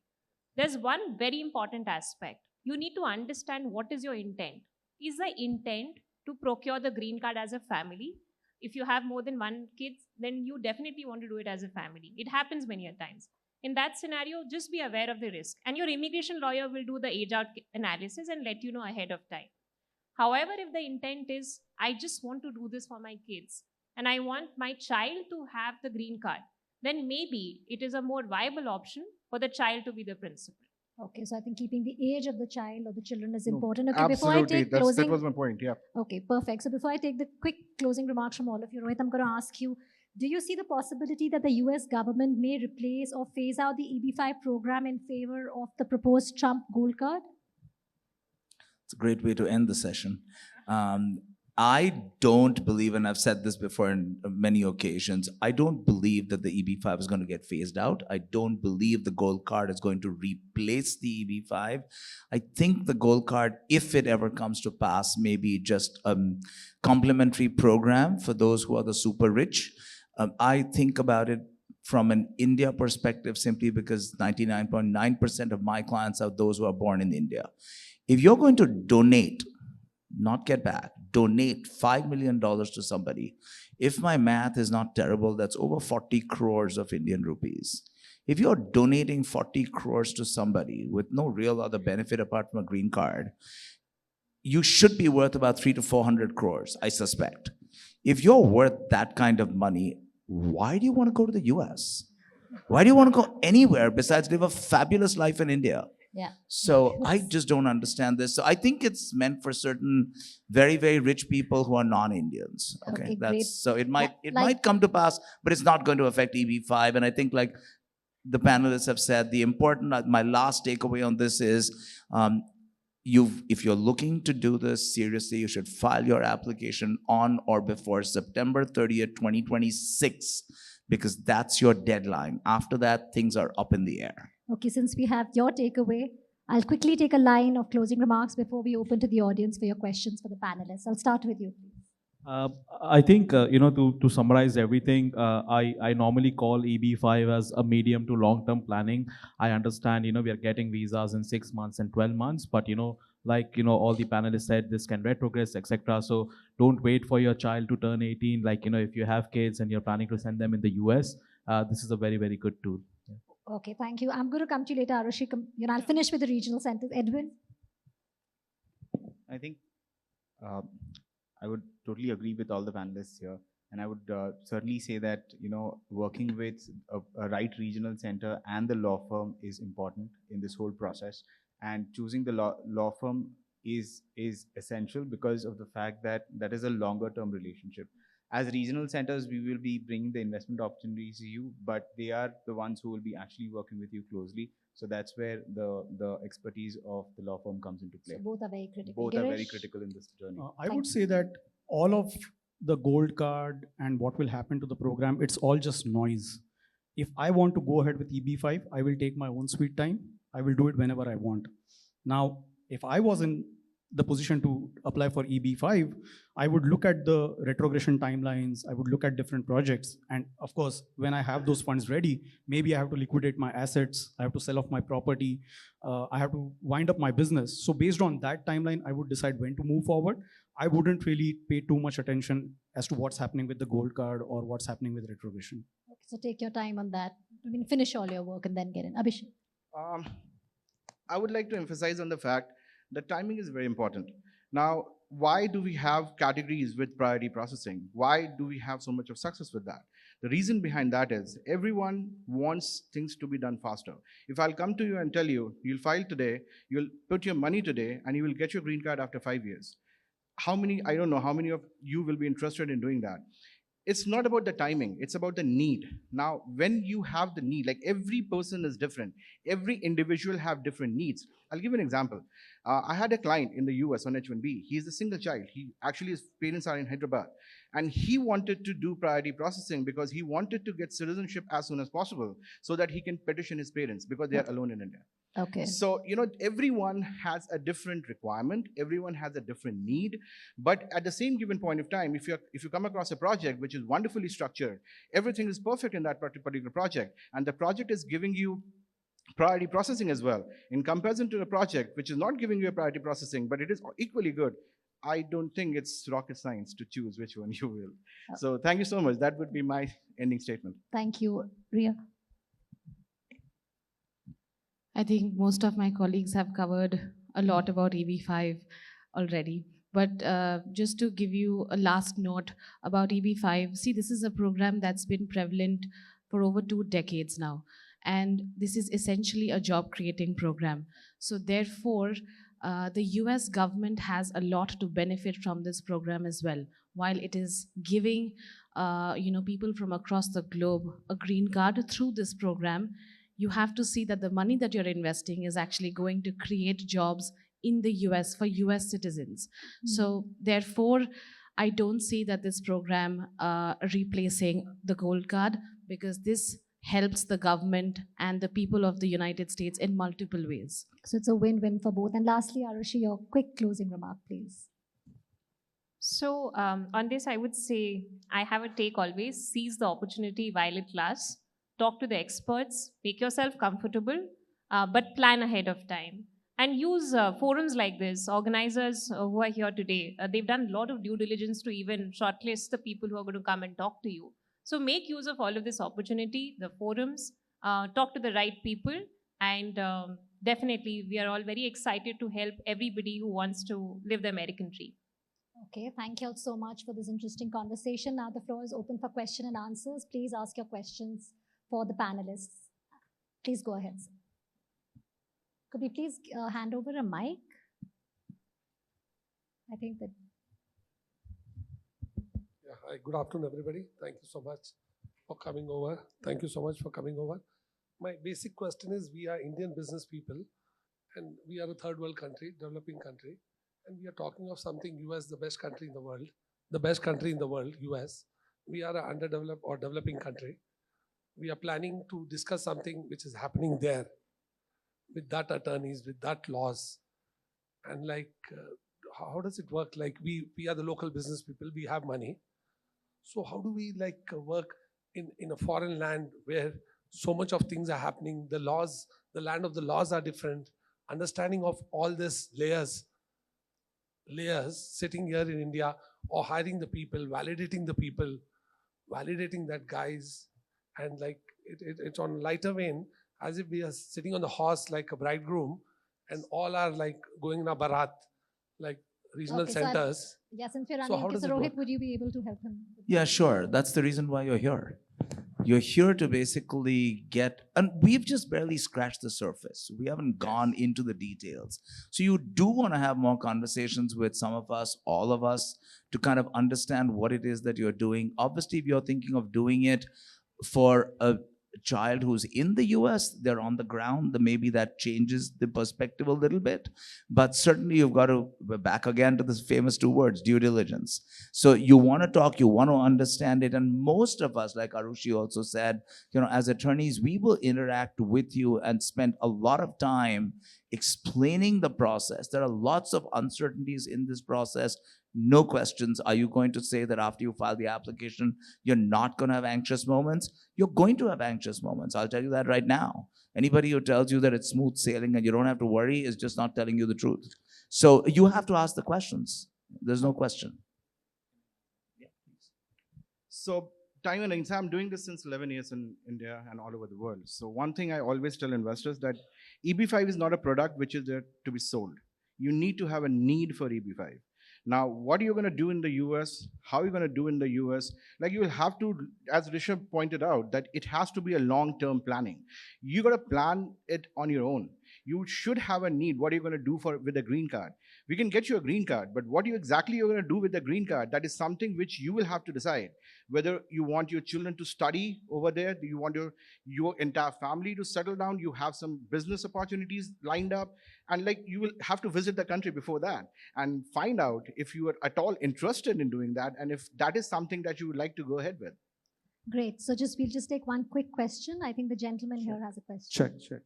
There's one very important aspect. You need to understand what is your intent. Is the intent to procure the green card as a family? If you have more than one kid, then you definitely want to do it as a family. It happens many a times. In that scenario, just be aware of the risk. And your immigration lawyer will do the age out analysis and let you know ahead of time. However, if the intent is, I just want to do this for my kids, and I want my child to have the green card, then maybe it is a more viable option for the child to be the principal. Okay, so I think keeping the age of the child or the children is important. Okay, Absolutely, before I take closing, that was my point, yeah. Okay, perfect. So before I take the quick closing remarks from all of you, Rohit, I'm going to ask you, do you see the possibility that the US government may replace or phase out the EB5 program in favor of the proposed Trump gold card? It's a great way to end the session. I don't believe, and I've said this before in many occasions, I don't believe that the EB5 is going to get phased out. I don't believe the gold card is going to replace the EB5. I think the gold card, if it ever comes to pass, may be just a complementary program for those who are the super rich. I think about it from an India perspective simply because 99.9% of my clients are those who are born in India. If you're going to donate, not get back, donate $5 million to somebody. If my math is not terrible, that's over 40 crores of Indian rupees. If you're donating 40 crores to somebody with no real other benefit apart from a green card, you should be worth about 300 to 400 crores, I suspect. If you're worth that kind of money, why do you want to go to the US? Why do you want to go anywhere besides live a fabulous life in India? Yeah. So I just don't understand this. So I think it's meant for certain very, very rich people who are non-Indians. Okay, That's great. so it Like- might come to pass, but it's not going to affect EB5. And I think, like the panelists have said, my last takeaway on this is, if you're looking to do this seriously, you should file your application on or before September 30th, 2026, because that's your deadline. After that, things are up in the air. Okay, since we have your takeaway, I'll quickly take a line of closing remarks before we open to the audience for your questions for the panelists. I'll start with you, please. I think, to summarize everything, I normally call EB5 as a medium to long-term planning. I understand, we are getting visas in 6 months and 12 months, but, all the panelists said, this can retrogress, etc. So don't wait for your child to turn 18. If you have kids and you're planning to send them in the US, this is a very, very good tool. Yeah. Okay, thank you. I'm going to come to you later, Aarushi. I'll finish with the regional centers. Edwin? I think I would totally agree with all the panelists here. And I would certainly say that, working with a right regional center and the law firm is important in this whole process. And choosing the law firm is essential because of the fact that that is a longer term relationship. As regional centers, we will be bringing the investment opportunities to you, but they are the ones who will be actually working with you closely. So that's where the expertise of the law firm comes into play. So both are very critical. Both are very Girish? critical in this journey. I would say that all of the gold card and what will happen to the program, it's all just noise. If I want to go ahead with EB5, I will take my own sweet time. I will do it whenever I want. Now, if I was in the position to apply for EB5, I would look at the retrogression timelines, I would look at different projects. And of course, when I have those funds ready, maybe I have to liquidate my assets, I have to sell off my property, I have to wind up my business. So based on that timeline, I would decide when to move forward. I wouldn't really pay too much attention as to what's happening with the gold card or what's happening with retrogression. Okay, so take your time on that. Finish all your work and then get in. Abhishek? I would like to emphasize on the fact that timing is very important. Now, why do we have categories with priority processing? Why do we have so much of success with that? The reason behind that is everyone wants things to be done faster. If I'll come to you and tell you, you'll file today, you'll put your money today, and you will get your green card after 5 years. I don't know how many of you will be interested in doing that. It's not about the timing, it's about the need. Now, when you have the need, like every person is different, every individual have different needs. I'll give you an example. I had a client in the US on H1B. He's a single child. His parents are in Hyderabad. And he wanted to do priority processing because he wanted to get citizenship as soon as possible so that he can petition his parents because they are alone in India. Okay. So, everyone has a different requirement, everyone has a different need, but at the same given point of time, if you come across a project which is wonderfully structured, everything is perfect in that particular project, and the project is giving you priority processing as well, in comparison to the project which is not giving you a priority processing, but it is equally good, I don't think it's rocket science to choose which one you will. So thank you so much. That would be my ending statement. Thank you. Rhea? I think most of my colleagues have covered a lot about EB5 already. But just to give you a last note about EB5, see, this is a program that's been prevalent for over 2 decades now. And this is essentially a job-creating program. So therefore, the US government has a lot to benefit from this program as well. While it is giving people from across the globe a green card through this program, you have to see that the money that you're investing is actually going to create jobs in the US for US citizens. So therefore, I don't see that this program replacing the gold card, because this helps the government and the people of the United States in multiple ways. So it's a win-win for both. And lastly, Aarushi, your quick closing remark, please. So on this, I would say I have a take always: seize the opportunity while it lasts. Talk to the experts, make yourself comfortable, but plan ahead of time. And use forums like this. Organizers who are here today, they've done a lot of due diligence to even shortlist the people who are going to come and talk to you. So make use of all of this opportunity, the forums, talk to the right people, and definitely, we are all very excited to help everybody who wants to live the American dream. Okay, thank you all so much for this interesting conversation. Now the floor is open for question and answers. Please ask your questions for the panelists. Please go ahead. Could we please hand over a mic? I think that. Yeah, hi, good afternoon, everybody. Thank you so much for coming over. Thank you so much for coming over. My basic question is, we are Indian business people, and we are a third world country, developing country, and we are talking of something, US, the best country in the world, US. We are an underdeveloped or developing country. We are planning to discuss something which is happening there with that attorneys, with that laws. And like, how does it work? Like we are the local business people, we have money. So how do we like work in a foreign land where so much of things are happening, the laws, the land of the laws are different, understanding of all these layers sitting here in India, or hiring the people, validating that guys, and like it's on lighter vein, as if we are sitting on the horse like a bridegroom, and all are like going in a barat, like regional centers. Yeah, since we're So running, how okay, does so it Rohit, work? would you be able to help him? Yeah, sure. That's the reason why you're here. You're here to basically get, and we've just barely scratched the surface. We haven't gone into the details. So you do want to have more conversations with some of us, all of us, to kind of understand what it is that you're doing. Obviously, if you're thinking of doing it for a child who's in the US, they're on the ground, then maybe that changes the perspective a little bit. But certainly you've got to, we're back again to this famous two words, due diligence. So you want to talk, you want to understand it. And most of us, like Aarushi also said, as attorneys, we will interact with you and spend a lot of time explaining the process. There are lots of uncertainties in this process. No questions. Are you going to say that after you file the application, you're not going to have anxious moments? You're going to have anxious moments. I'll tell you that right now. Anybody who tells you that it's smooth sailing and you don't have to worry is just not telling you the truth. So you have to ask the questions. There's no question. Yeah, please. So, time and I'm doing this since 11 years in India and all over the world. So one thing I always tell investors that EB5 is not a product which is there to be sold. You need to have a need for EB5. Now, what are you going to do in the US? How are you going to do in the US? Like you will have to, as Rishabh pointed out, that it has to be a long-term planning. You got to plan it on your own. You should have a need. What are you going to do with a green card? We can get you a green card, but what exactly you're going to do with the green card, that is something which you will have to decide. Whether you want your children to study over there, do you want your entire family to settle down, you have some business opportunities lined up, and like you will have to visit the country before that and find out if you are at all interested in doing that and if that is something that you would like to go ahead with. Great. So we'll just take one quick question. I think the gentleman here has a question. Check.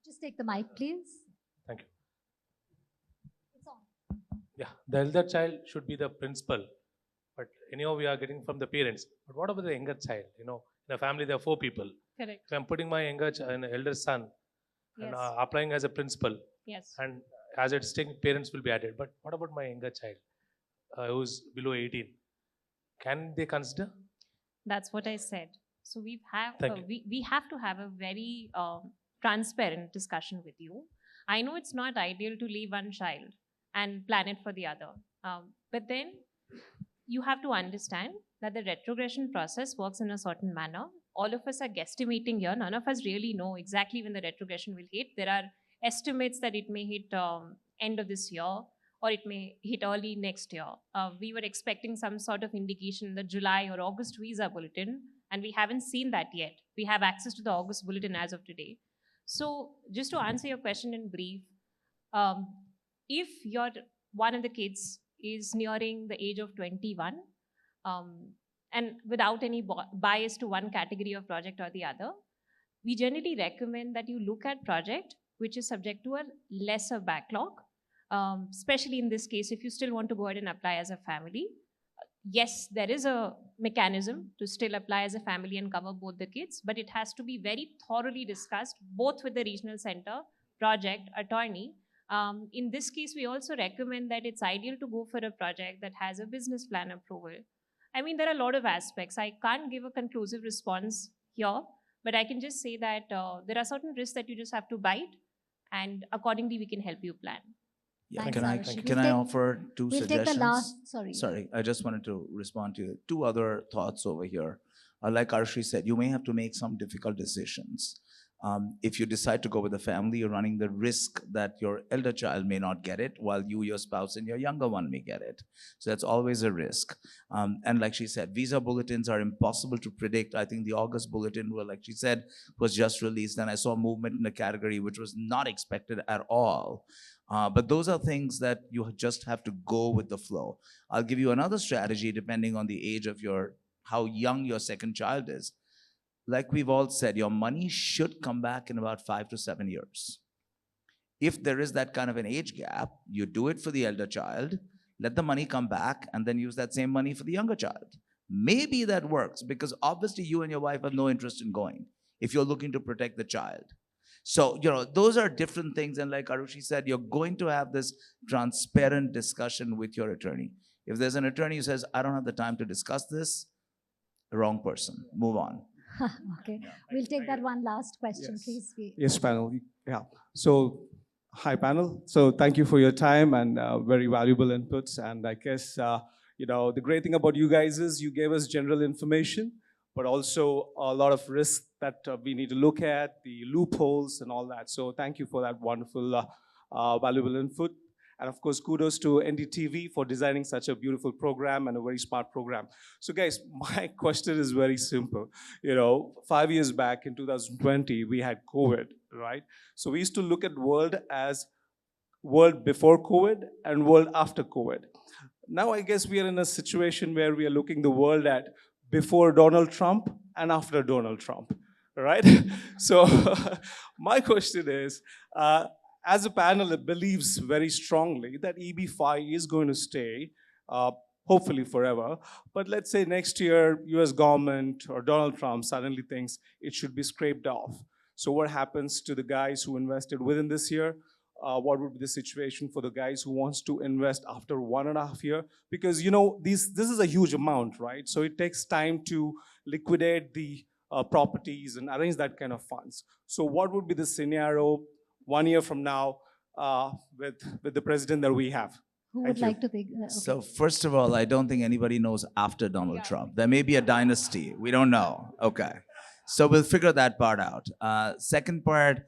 Just take the mic, please. Thank you. It's on. Yeah, the elder child should be the principal, but anyhow we are getting from the parents. But what about the younger child? In a family there are 4 people. Correct. So I'm putting my elder son and Yes. applying as a principal, Yes. and as it's taking, parents will be added. But what about my younger child who's below 18? Can they consider? That's what I said. So we have Thank you. we have to have a very transparent discussion with you. I know it's not ideal to leave one child and plan it for the other, but then you have to understand that the retrogression process works in a certain manner. All of us are guesstimating here. None of us really know exactly when the retrogression will hit. There are estimates that it may hit end of this year or it may hit early next year. We were expecting some sort of indication in the July or August visa bulletin, and we haven't seen that yet. We have access to the August bulletin as of today. So just to answer your question in brief, if one of the kids is nearing the age of 21, and without any bias to one category of project or the other, we generally recommend that you look at project which is subject to a lesser backlog, especially in this case, if you still want to go ahead and apply as a family. Yes, there is a mechanism to still apply as a family and cover both the kids, but it has to be very thoroughly discussed, both with the regional center, project, attorney. In this case, we also recommend that it's ideal to go for a project that has a business plan approval. I mean, there are a lot of aspects. I can't give a conclusive response here, but I can just say that there are certain risks that you just have to bite, and accordingly, we can help you plan. Yeah, Thanks, can I Aarushi. can We'll I take- offer two We'll suggestions? take the last, sorry. Sorry, I just wanted to respond to two other thoughts over here. Like Aarushi said, you may have to make some difficult decisions. If you decide to go with a family, you're running the risk that your elder child may not get it, while you, your spouse, and your younger one may get it. So that's always a risk. And like she said, visa bulletins are impossible to predict. I think the August bulletin, well, like she said, was just released, and I saw movement in the category which was not expected at all. But those are things that you just have to go with the flow. I'll give you another strategy depending on the age of how young your second child is. Like we've all said, your money should come back in about 5 to 7 years. If there is that kind of an age gap, you do it for the elder child, let the money come back, and then use that same money for the younger child. Maybe that works, because obviously you and your wife have no interest in going if you're looking to protect the child. So, those are different things. And like Aarushi said, you're going to have this transparent discussion with your attorney. If there's an attorney who says, I don't have the time to discuss this, wrong person, move on. Okay, we'll take that one last question, Yes. please. Yes, panel. Yeah. So, hi, panel. So, thank you for your time and very valuable inputs. And I guess, the great thing about you guys is you gave us general information, but also a lot of risks that we need to look at, the loopholes and all that. So, thank you for that wonderful, valuable input. And of course, kudos to NDTV for designing such a beautiful program and a very smart program. So guys, my question is very simple. 5 years back in 2020, we had COVID, right? So we used to look at world as world before COVID and world after COVID. Now I guess we are in a situation where we are looking the world at before Donald Trump and after Donald Trump, right? So my question is, as a panel, it believes very strongly that EB5 is going to stay, hopefully forever. But let's say next year, US government or Donald Trump suddenly thinks it should be scraped off. So what happens to the guys who invested within this year? What would be the situation for the guys who wants to invest after 1.5 years? Because, this is a huge amount, right? So it takes time to liquidate the properties and arrange that kind of funds. So what would be the scenario 1 year from now with the president that we have? Who Thank would you. like to take that? Okay. So first of all, I don't think anybody knows after Donald Trump. There may be a dynasty. We don't know. Okay. So we'll figure that part out. Second part,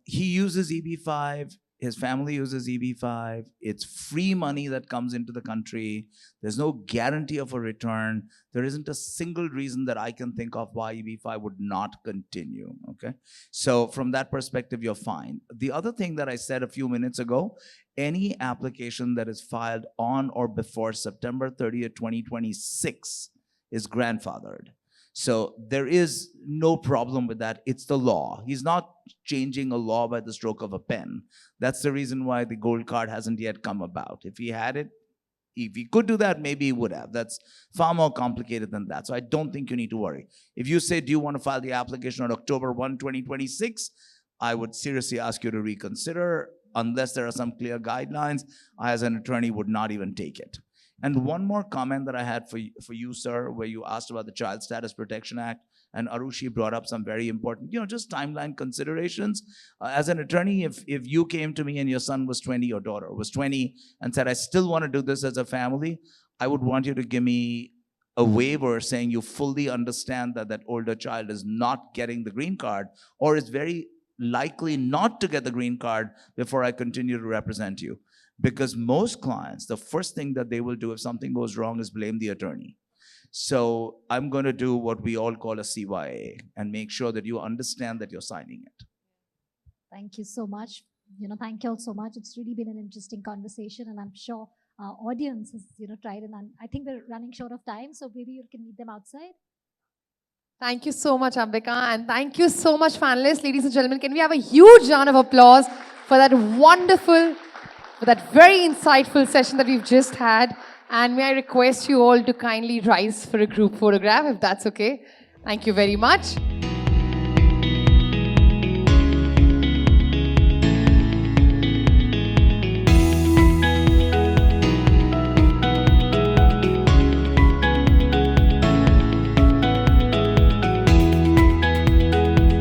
he uses EB5. His family uses EB5. It's free money that comes into the country. There's no guarantee of a return. There isn't a single reason that I can think of why EB5 would not continue, okay? So from that perspective, you're fine. The other thing that I said a few minutes ago, any application that is filed on or before September 30th, 2026 is grandfathered. So there is no problem with that. It's the law. He's not changing a law by the stroke of a pen. That's the reason why the gold card hasn't yet come about. If he had it, if he could do that, maybe he would have. That's far more complicated than that. So I don't think you need to worry. If you say, do you want to file the application on October 1, 2026? I would seriously ask you to reconsider. Unless there are some clear guidelines, I as an attorney would not even take it. And one more comment that I had for you, sir, where you asked about the Child Status Protection Act, and Aarushi brought up some very important, just timeline considerations. As an attorney, if you came to me and your son was 20, your daughter was 20, and said, I still want to do this as a family, I would want you to give me a waiver saying you fully understand that that older child is not getting the green card, or is very likely not to get the green card before I continue to represent you. Because most clients, the first thing that they will do if something goes wrong is blame the attorney. So I'm going to do what we all call a CYA and make sure that you understand that you're signing it. Thank you so much. Thank you all so much. It's really been an interesting conversation, and I'm sure our audience has, tried. And I think we're running short of time, so maybe you can meet them outside. Thank you so much, Ambika, and thank you so much, panelists. Ladies and gentlemen, can we have a huge round of applause for that for that very insightful session that we've just had. And may I request you all to kindly rise for a group photograph, if that's okay. Thank you very much.